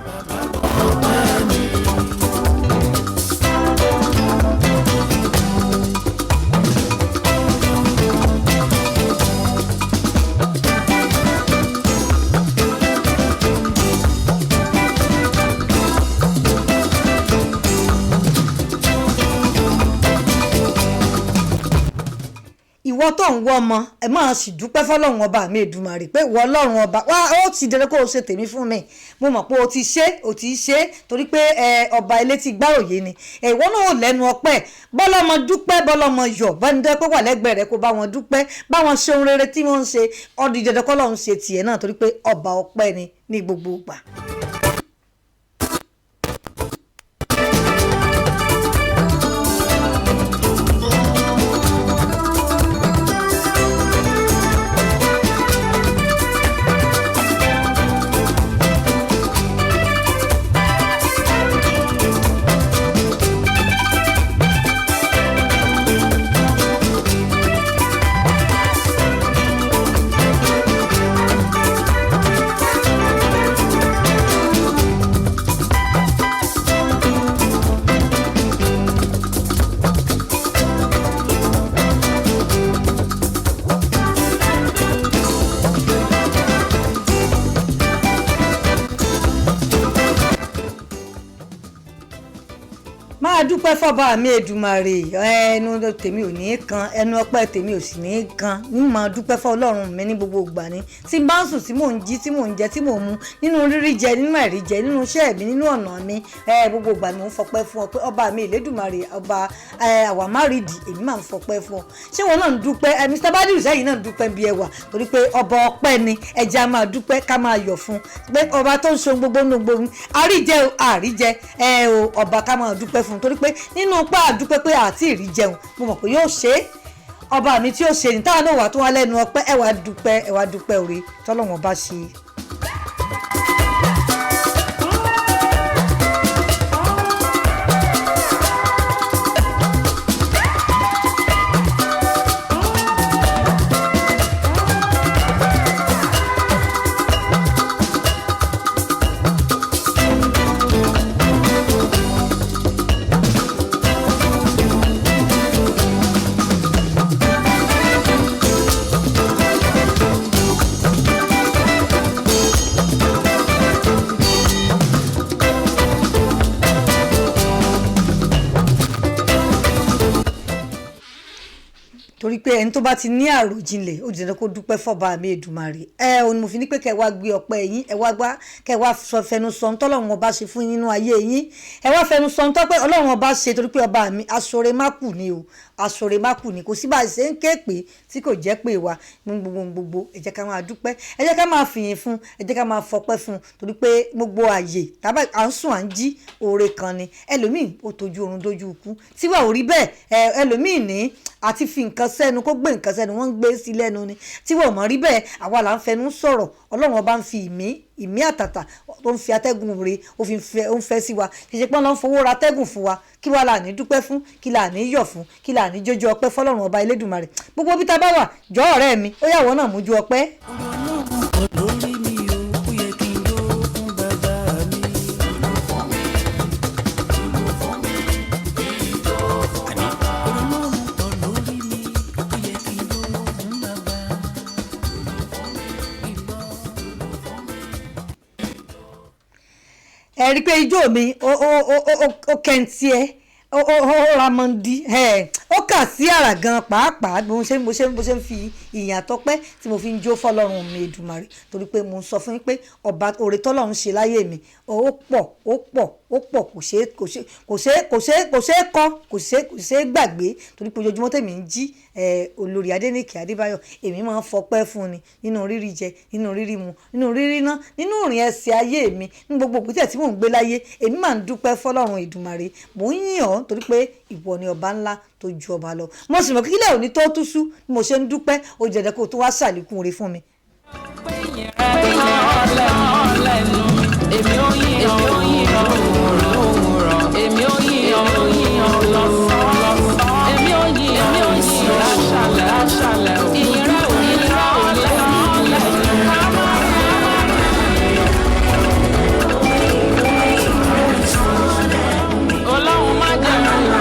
ìwọ tó ń wọ ọmọ ẹ máa sì dúpẹ́ fọ́lọ́run ọba mi Èdùmàrè pé ìwọ Ọlọ́run ọba wá ó ti dẹrẹ kó o ṣe tèmi fún mi mo mọ̀ pé o ti ṣe torí pé ọba ilé ti gbáròyé ni ìwọ náà ò lẹ́nu ọpẹ́ bọ́lọ́mọ dúpẹ́ bọ́lọ́mọ yọ̀ bọ́ni dẹ́ pé wà lẹ́gbẹ̀ẹ́ rẹ kó bá wọn dúpẹ́ bá wọn ṣe ohun rere tí wọ́n ń ṣe ọdún ìjọdọ̀ kọ́lọ́run ṣe tiẹ̀ náà torí pé ọba ọpẹ́ ni ní gbogbo ìgbà. máa dúpẹ́ fọ́ba mi Èdùmàrè ẹnu tèmi ò ní kan ẹnu ọpẹ́ tèmi ò sì ní kan ní máa dúpẹ́ fọ́ Ọlọ́run mi ní gbogbo ìgbà ni tí n bá ń sùn tí mò ń jí tí mò ń jẹ tí mò ń mu nínú rírí jẹ nínú ẹ̀rí jẹ nínú iṣẹ́ mi nínú ọ̀nà mi gbogbo ìgbà ni mò ń fọpẹ́ fún ọ pé ọba mi Elédùmarè ọba àwàmárìdì èmi máa ń fọpẹ́ fún ọ ṣé wọn náà ń dúpẹ́ Mr. Badiru sẹ́yìn náà ń dúpẹ́ bí ẹwà torí pé ọba ọpẹ́ ni ẹja máa dúpẹ́ ká máa yọ̀ fún pé ọba tó ń ṣe gbogbo nínú gbogbo àríjẹ àríjẹ ọba ká máa dúpẹ́ fún torí pé nínú pa àdúpẹ́ pé àti ìrí jẹun mo mọ̀ pé yóò ṣe é ọba mi tí ó ṣe ní táwọn náà wà tó wá lẹ́nu ọpẹ́ ẹ wá dúpẹ́ oore tọ́lọ́wọ́n bá ṣe. pé ẹni tó bá ti ní àròjinlẹ̀ ó jẹ́ kó dúpẹ́ fọ́ba mi Èdùmàrè òun ni mo fi ní pé kẹ́ wá gbé ọpẹ́ yín ẹ wá gbá kẹ́ wá fẹnu sọ tọ́lọ́run ọba ṣe fún yín nínú ayé yín ẹ wá fẹnu sọ tọ́pẹ́ ọlọ́run ọba ṣe torí pé ọba mi aṣọre má kù ni o aṣọre má kù ni kò sí bá a ṣe ń ké pé tí kò jẹ́ pé wa gbogbo ẹ jẹ́ ká máa dúpẹ́ ẹ jẹ́ ká máa fìyìn fún ẹ jẹ́ ká máa fọpẹ́ fún torí pé gbogbo àyè tàbí à ń sùn à ń jí oore kan ni ẹlòmíì ó tojú oorun dójú ikú tíwà ò rí bẹ́ẹ̀ ẹlòmíì ní àti fi nǹkan sẹ́nu kó gbé nǹkan sẹ́nu wọ́n ń gbé sí lẹ́nu ni tíwà ò mọ̀ rí bẹ́ẹ̀ àwa là ń fẹnu sọ̀rọ̀ ọlọ́run ọba ń fi ìmí àtàtà tó ń fi atẹ́gùn re ó ń fẹ́ sí wa ṣe pọ́n lọ́ ń fowó ra atẹ́gùn fún wa kí wàá là ní dúpẹ́ fún kí là ní yọ̀ fún kí là ní jójú ọpẹ́ fọlọ́run ọba Elédùmarè gbogbo bí ta bá wà jọ ọ̀rẹ́ mi ó yàwó náà mójú ọpẹ́. ẹ rí i pé ijó mi ó kẹ́ntì ẹ́ ó ramandi ó kà sí àrà gan pàápàá bó ṣe ń fi ìyìn àtọpẹ́ tí mo fi ń jó fọ́lọ́run mi Èdùmàrè torí pé mo ń sọ fún yín pé ọba oore tọ́lọ́run ṣe láyé mi ó pọ̀ kò ṣeé kọ́ kò ṣeé gbàgbé torí pé ojoojúmọ́ tèmi ń jí olórí Adéníkè Adébáyọ̀ èmi máa ń fọpẹ́ fún ni nínú rírí jẹ nínú rírí mu nínú rírí ná nínú ìrìn ẹsẹ̀ ayé mi ní gbogbo òkútẹ̀ tí mò ń gbé láyé èmi máa ń dúpẹ́ fọ́lọ́run Èdùmàrè mò ń yìn ọ́ torí pé ìwọ ni ọba ńlá tó ju ọba lọ mo sì mọ̀ kí kílẹ̀ òní tó tú sú bí mo ṣe ń dúpẹ́ ó jẹ̀dẹ̀ kó tó wá ṣàlékún oore fún mi. èmi ò yìn ọ́ òwúrọ̀ èmi ò yìn ọ́ lọ́sàn-án èmi ò yìn ọ́ láṣálẹ̀ ìyìn rẹ̀ ò ní rà ọ́ lẹ́nu. Ọlọ́run má jẹ́ mi lọ.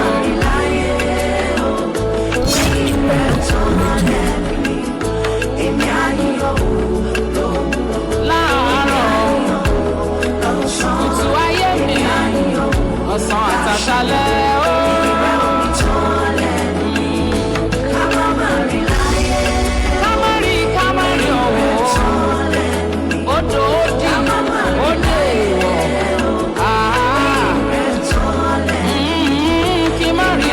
Kùtù ayé mi ọ̀sán àtàṣálẹ̀ ó. Kámárì ọ̀wọ́ odò òdì òdè ìwọ̀ kí má rí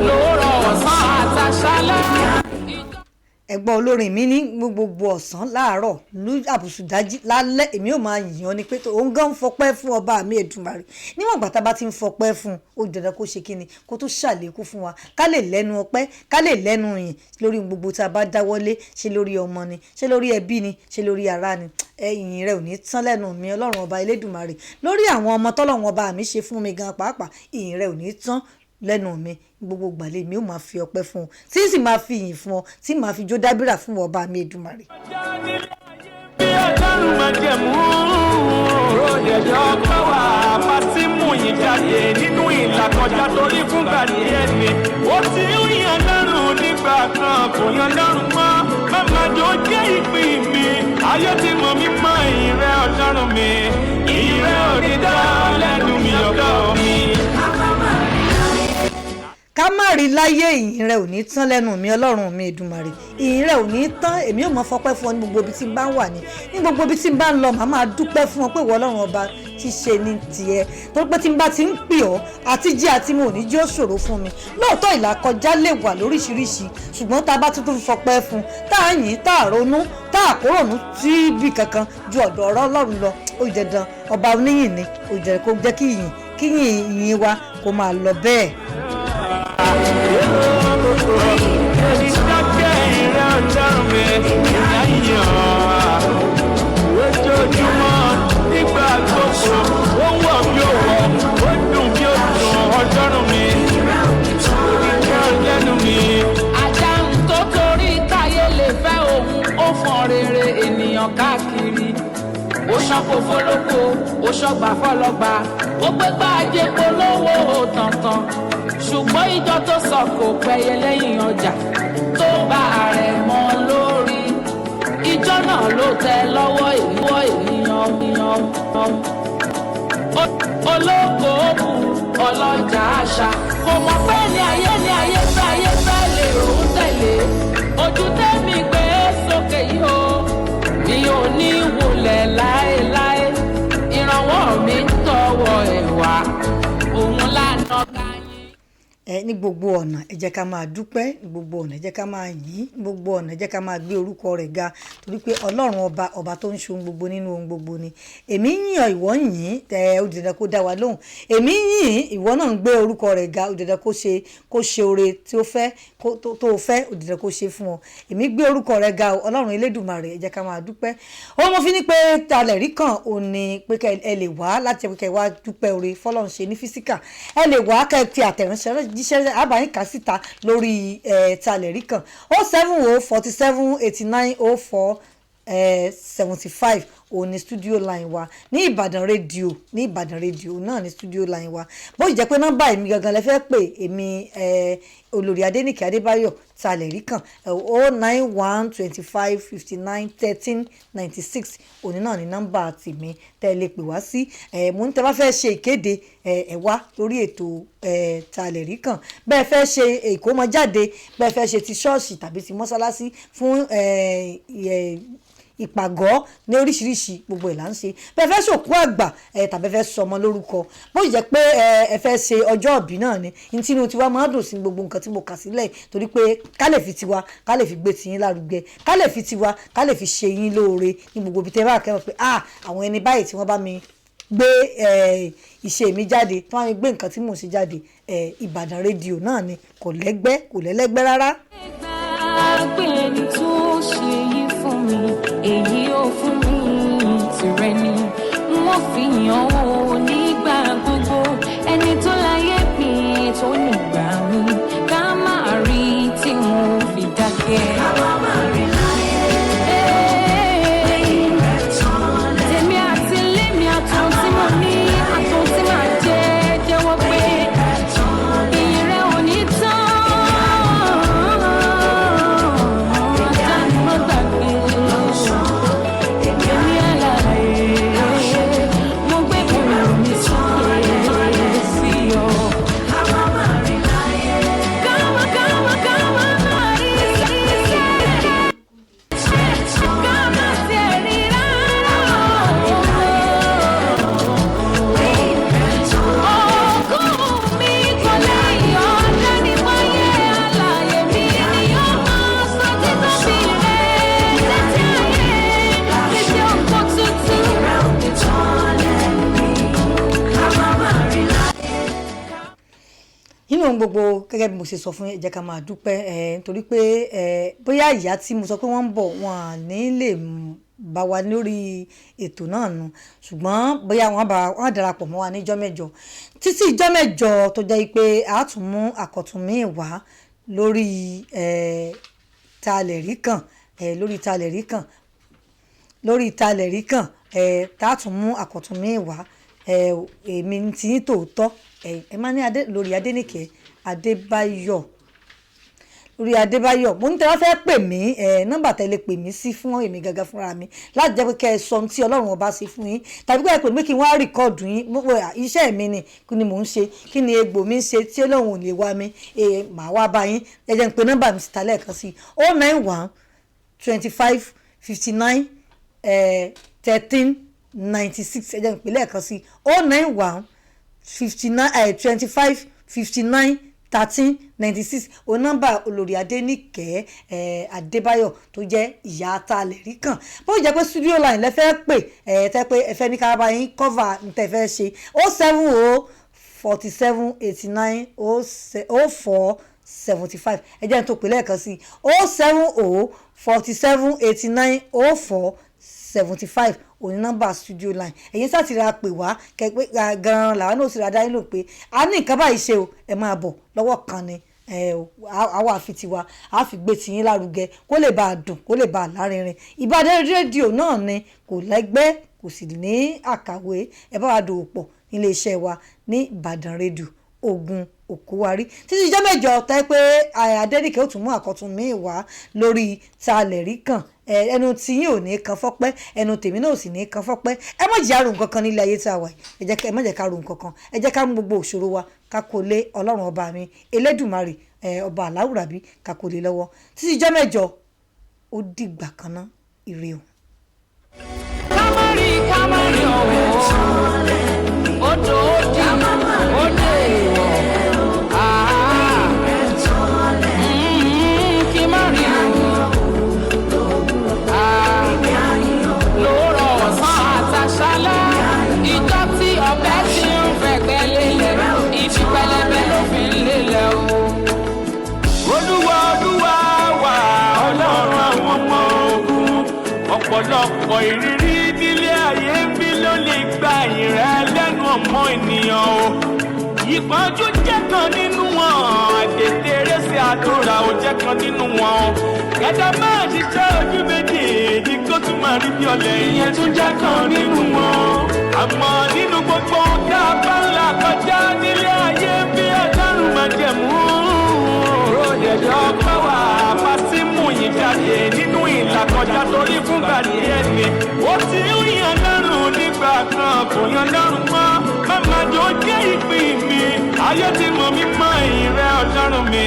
lóòrọ̀ ọ̀sán àtàṣálẹ̀. ẹ̀gbọ́n olórin mi ní gbogbo ọ̀sán láàárọ̀ àbùsùdájí lálẹ́ èmi ò máa yìn ọ́ ni pé òun gan ń fọpẹ́ fún ọba mi Èdùmàrè níwọ̀n ìgbà tá a bá ti ń fọpẹ́ fún ó dandan kó ṣe kíni kó tó ṣàlékún fún wa ká lè lẹ́nu ọpẹ́ ká lè lẹ́nu yìn lórí gbogbo tá a bá dáwọ́lé ṣe lórí ọmọ ni ṣe lórí ẹbí ni ṣe lórí ara ni ìyìn rẹ ò ní tán lẹ́nu mi ọlọ́run ọba Elédùmarè lórí àwọn ọmọ tọ́lọ́run ọba mi ṣe fún mi gan pàápàá ìyìn rẹ ò ní tán lẹ́nu mi gbogbo gbàlẹ́ mi ò máa fi ọpẹ́ fún ọ tí sì máa fi yìn fún ọ tí máa fi jó dábìrà fún ọba mi Èdùmàrè. bí ọlọ́run máa jẹ̀ mú òròyẹ̀yọ́ ọkọ̀ wà pàtí mú yín jáde nínú ìlàkọjá torí fúngbà díẹ̀ ni ó ti ń yan lọ́rùn nígbà kan kò yan lọ́rùn mọ́ màmá jọ jẹ́ ìpín mi ayé tí mo mi mọ ìrẹ́ ọlọ́run mi ìrẹ́ òní dá lẹ́nu mi ọ̀gá mi. ká má rí láyé ìyìn rẹ ò ní tán lẹ́nu mi ọlọ́run mi Èdùmàrè ìyìn rẹ ò ní tán èmi ò mọ fọpẹ́ fún ọ ní gbogbo ibi tí n bá ń wà ní gbogbo ibi tí n bá ń lọ màá máa dúpẹ́ fún ọ pé ìwọ ọlọ́run ọba ti ṣe ní tiẹ̀ torí pé tí n bá ti ń pè ọ́ àti jí àti mo ò ní jí ó ṣòro fún mi lóòótọ́ ìlàkọjá lè wà lóríṣiríṣi ṣùgbọ́n tá a bá tuntun fọpẹ́ fún tá a yìn tá a ronú tá a kórònú sí ibi kankan ju ọ̀dọ̀ ọ̀rọ̀ ọlọ́run lọ ó jẹ́ dan ọba oníyìn ni ó jẹ́ kó jẹ́ kí yìn wa kó máa lọ bẹ́ẹ̀. ẹni dákẹ́ ìrẹ́ ọjọ́rùn mi láyọ̀ ojoojúmọ́ nígbà gbogbo ó wọ̀ bí ó wọ̀ ó dùn bí ó dùn ọjọ́rùn mi oníkẹ́ lẹ́nu mi. àdáhùn tó torí táyé lè fẹ́ òun ó fọn rere ènìyàn káàkiri ó ṣọ́kò fọlọ́kọ ó ṣọ́gbà fọlọ́gbà ó gbégbá ajé polówó tọ̀ntàn ṣùgbọ́n ìjọ tó sọ kò pẹ́yẹ lẹ́yìn ọjà tó bá ààrẹ mọ́ lórí ìjọ náà ló tẹ lọ́wọ́ ènìyàn. olókoòwò ọlọ́jà àṣà kò mọ̀ pé ní ayé fẹ́ lè ròún tẹ̀lé ojú tẹ́mi gbé sókè yìí o mi ò ní wọlé láéláé ìrànwọ́ mi ń tọwọ́ ẹ̀ wá òun lànà káyín. Ní gbogbo ọ̀nà ẹ jẹ́ ká máa dúpẹ́, ní gbogbo ọ̀nà ẹ jẹ́ ká máa yìn, ní gbogbo ọ̀nà ẹ jẹ́ ká máa gbé orúkọ rẹ̀ ga torí pé ọlọ́run ọba tó ń ṣe ohun gbogbo nínú ohun gbogbo ni. Èmi yìn ọ́, ìwọ yìn ó di dandan kó dá wa lóhùn. Èmi yìn ìwọ náà ń gbé orúkọ rẹ̀ ga, ó di dandan kó ṣe oore tí ó fẹ́ tó fẹ́, ó di dandan kó ṣe fún ọ. Èmi gbé orúkọ rẹ̀ ga ọlọ́run elédùmarè, ẹ jẹ́ ká máa dúpẹ́. Ó mo fi ní pé talẹ̀ rí kan ò ní pé ẹ lè wá láti pé kẹ́ wá dúpẹ́ oore fọ́lọ́run ṣe ní físíkà. Ẹ lè wá kẹ́ fi àtẹ̀ránṣẹ́ jíṣẹ́ àbáyín kà síta lórí talẹ̀ rí kan 07047890475 òun ni studio line wa ní Ìbàdàn rédíò náà ni studio line wa. Bó jẹ́ pé nọ́mbà èmi gangan lẹ fẹ́ pè èmi olórí Adéníkẹ́ Adébáyọ̀ talẹ̀ rí kan 09125591396 òní náà ni nọ́mbà tèmi tẹ́ lè pè wá sí. Mo ní tẹ́ bá fẹ́ ṣe ìkéde ẹ wá lórí ètò talẹ̀ rí kan, bẹ́ẹ̀ fẹ́ ṣe ìkómọjáde, bẹ́ẹ̀ fẹ́ ṣe ti ṣọ́ọ̀ṣì tàbí ti mọ́sálásí fún ìpàgọ́ ní oríṣiríṣi gbogbo ẹ̀ là ń ṣe. Bẹ́ẹ̀ fẹ́ ṣòkú àgbà tàbí fẹ́ sọmọ lórúkọ, bó jẹ́ pé ẹ fẹ́ ṣe ọjọ́ ìbí náà ni tinú tiwa máa dùn sí gbogbo nǹkan tí mo kà sílẹ̀ torí pé ká lè fi tiwa ká lè fi gbé tiyín lárugẹ, ká lè fi tiwa ká lè fi ṣe yín lóore ní gbogbo ibi tẹ́ bá kẹ́wọ̀n pé àwọn ẹni báyìí tí wọ́n bá mi gbé iṣẹ́ mi jáde tí wọ́n á gbé nǹkan tí mò ń ṣe jáde Ìbàdàn rédíò náà ni kò lẹ́lẹ́gbẹ́ rárá. Gbé ẹni tó ṣe yìí fún mi èyí ò fún mi tìrẹ ni wọ́n fi hàn ó nígbà gbogbo ẹni tó láyé mi tó nígbà mi ká má rí tí mo fi dákẹ́. ká má rí láyé tèmi àti ilé mi àtọ̀ tí mo ní àtọ̀ tí màá jẹ́wọ́ pé ìyìn rẹ̀ ò ní tán. gbogbo gẹ́gẹ́ bí mo ṣe sọ fún ẹ jẹ́ ká máa dúpẹ́ nítorí pé bóyá ìyá tí mo sọ pé wọ́n ń bọ̀ wọn à ní lè bá wa lórí ètò náà nù ṣùgbọ́n bóyá wọ́n darapọ̀ mọ́ wa ní ìjọ́ mẹ́jọ títí ìjọ́ mẹ́jọ tó jẹ́ pé a tún mú àkọ́tún míì wá lórí talẹ̀ rí kan lórí talẹ̀ rí kan tá a tún mú àkọ́tún míì wá èmi ti ní tòótọ́ ẹ máa ní lórí Adéníkẹ́ Adébáyọ̀ mo ní tẹ́lá fẹ́ pè mí nọ́mbà tẹ́lẹ̀ pè mí sí fún èmi gangan fúnra mi láti jẹ́ pé kẹ́ ẹ sọ ohun tí Ọlọ́run ọba ṣe fún yín tàbí pé ẹ pè mí kí n wá rìkọ́ọ̀dù yín gbogbo iṣẹ́ mi ni kí ni mò ń ṣe kí ni egbò mi ń ṣe tí Ọlọ́run ò lè wá mi màá wá bá yín ẹ jẹ́ n pè nọ́mbà mi síta lẹ́ẹ̀kan sí 091 25 59 13 96 ẹ jẹ́ n pè lẹ́ẹ̀kan sí 091 25 59 13 96 o nọ́mbà olórí Adéníkẹ́ Adébáyọ̀ tó jẹ́ ìyá talẹ̀ rí kan bó jẹ́ pé studio line lẹ fẹ́ pè tẹ́ pé ẹ fẹ́ ní ká bá yín cover n tẹ́ fẹ́ ṣe 070 47 89 04 75 ẹ jẹ́ n tó pè lẹ́ẹ̀kan sí 070 47 89 04 75 òní nọ́mbà studio line ẹ̀yin sátìrà pè wá kẹ́pẹ́ gan-an làwọn náà sì rà dáyé lò pé a ní nǹkan báyìí ṣe o ẹ máa bọ̀ lọ́wọ́ kan ni àwa àfi tiwa a fi gbé tiyín lárugẹ kó lè bá a dùn kó lè bá a lárinrin Ìbàdàn rédíò náà ni kò lẹ́gbẹ́ kò sì ní àkàwé ẹ bá wa dòwò pọ̀ nílé iṣẹ́ wa ní Ìbàdàn rédíò Ògùn Òkúwárí títí ìjọ́ mẹ́jọ tẹ́ pé Adéníkẹ́ ó tún mú àkọ́tún míì wá lórí talẹ̀ rí kan ẹnu tí yín ò ní kan fọ́pẹ́ ẹnu tèmi náà ò sì ní kan fọ́pẹ́ ẹ má jẹ́ àrùn nǹkan kan nílé ayé tí a wà yìí ẹ má jẹ́ ká rò nǹkan kan ẹ jẹ́ ká mú gbogbo òṣòro wa ká kó lé ọlọ́run ọba mi elédùmarè ọba aláwùrábí ká kó lé lọ́wọ́ títí jọ́ mẹ́jọ ó dìgbà kan ná ire o. kámárì ọ̀hún odò òdì odò èèwọ̀ kí má rí lóòrọ̀ ọ̀sán àtàṣálẹ́ ìjọ tí ọbẹ̀ ti ń fẹ̀gbẹ́ lélẹ̀ ìdí pẹlẹbẹ ló fi ń lélẹ̀ o. olúwa wà ọlọ́run àwọn ọmọ ogun ọ̀pọ̀lọpọ̀ ìrírí nílé ayé ń bí ló lè gba ìrẹ́ lẹ́nu ọmọ ènìyàn o. ìpọ́njú jẹ́ kan nínú wọn àtètè erésì àdúrà ò jẹ́ kan nínú wọn. ẹ̀dá máa ṣiṣẹ́ ojú méjèèjì kó tún máa rí bí ọ̀lẹ ìyẹn tún jẹ́ kan nínú wọn. àmọ́ nínú gbogbo tá a bá ń là kọjá nílé ayé bí ọlọ́run máa jẹ̀mú. ròdẹ̀dẹ̀ ọgbẹ́ wà pàṣẹ mú yín jáde nínú ìlàkọjá torí fúngbà díẹ̀ ni. ó ti ń yan lọ́rùn nígbà kan kò yan lọ́rùn mọ́. màmá jọ jẹ́ ìpín mi ayé tí mo mi mọ ìrẹ́ ọlọ́run mi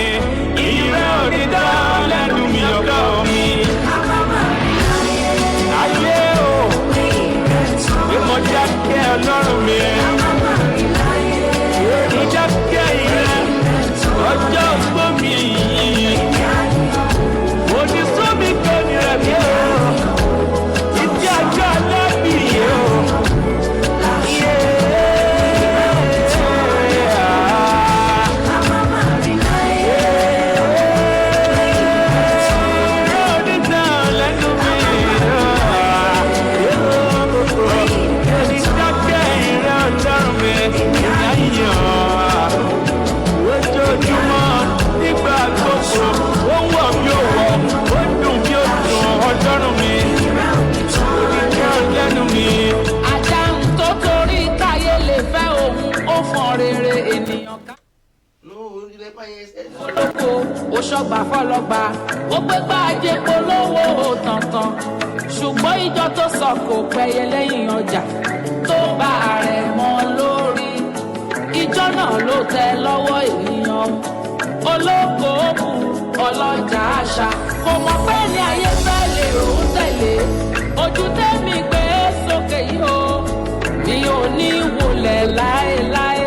ìrẹ́ òdìdá lẹ́nu mi ọ̀gá mi. ayé o bí mo jákè ọlọ́run mi mo jákè ìrẹ́ ọjọ́ gbó mi yìí mo ti sọ mi kò ní rẹ̀ mi o ìdí àjọ alábì yìí o. ó ṣọgbà fọlọgbà ó gbé gbáàjẹ polówó tàntàn ṣùgbọ́n ìjọ tó sọ kò pẹ́yẹ lẹ́yìn ọjà tó bá ààrẹ mọ́ lórí ìjọ náà ló tẹ lọ́wọ́ ènìyàn olókoòwò ọlọ́jà àṣà kò mọ̀ pé ní ayé fẹ́ lè òun tẹ̀lé ojú tẹ́mi gbé sókè yìí o mi ò ní wọlé láéláé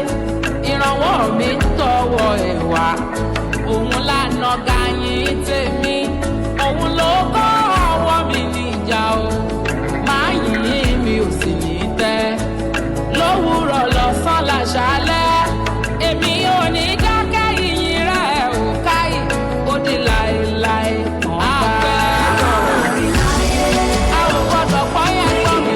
ìrànwọ́ mi tọwọ́ ẹ̀ wá òun lànà gàyìn tèmi òun ló kọ́ ọwọ́ mi níjà o máa yìn mi ò sì ní tẹ́ lówùrọ̀ lọ́sàn láṣálẹ́ èmi ò ní dákẹ́ ìyìn rẹ̀ ò káyì ó di láéláé àgbẹ̀ àwọn gbọ́dọ̀ pọ́ yẹn gbọ́ mi.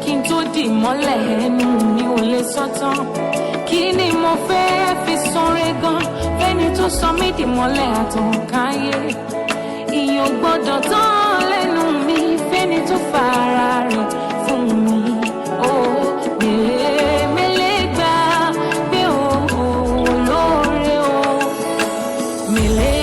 Kí n tó dì mọ́lẹ̀ ẹnu mi ò lè sọ́tàn kí ni mo fẹ́ fi sọ̀rẹ́ gan fẹ́ni tó sọ mí dì mọ́lẹ̀ àtọ̀káyé ìyẹn ò gbọ́dọ̀ tán lẹ́nu mi fẹ́ni tó fara rẹ̀ fún mi ó mẹ́lẹ́ gbà pé ó lóore ó mẹ́lẹ́.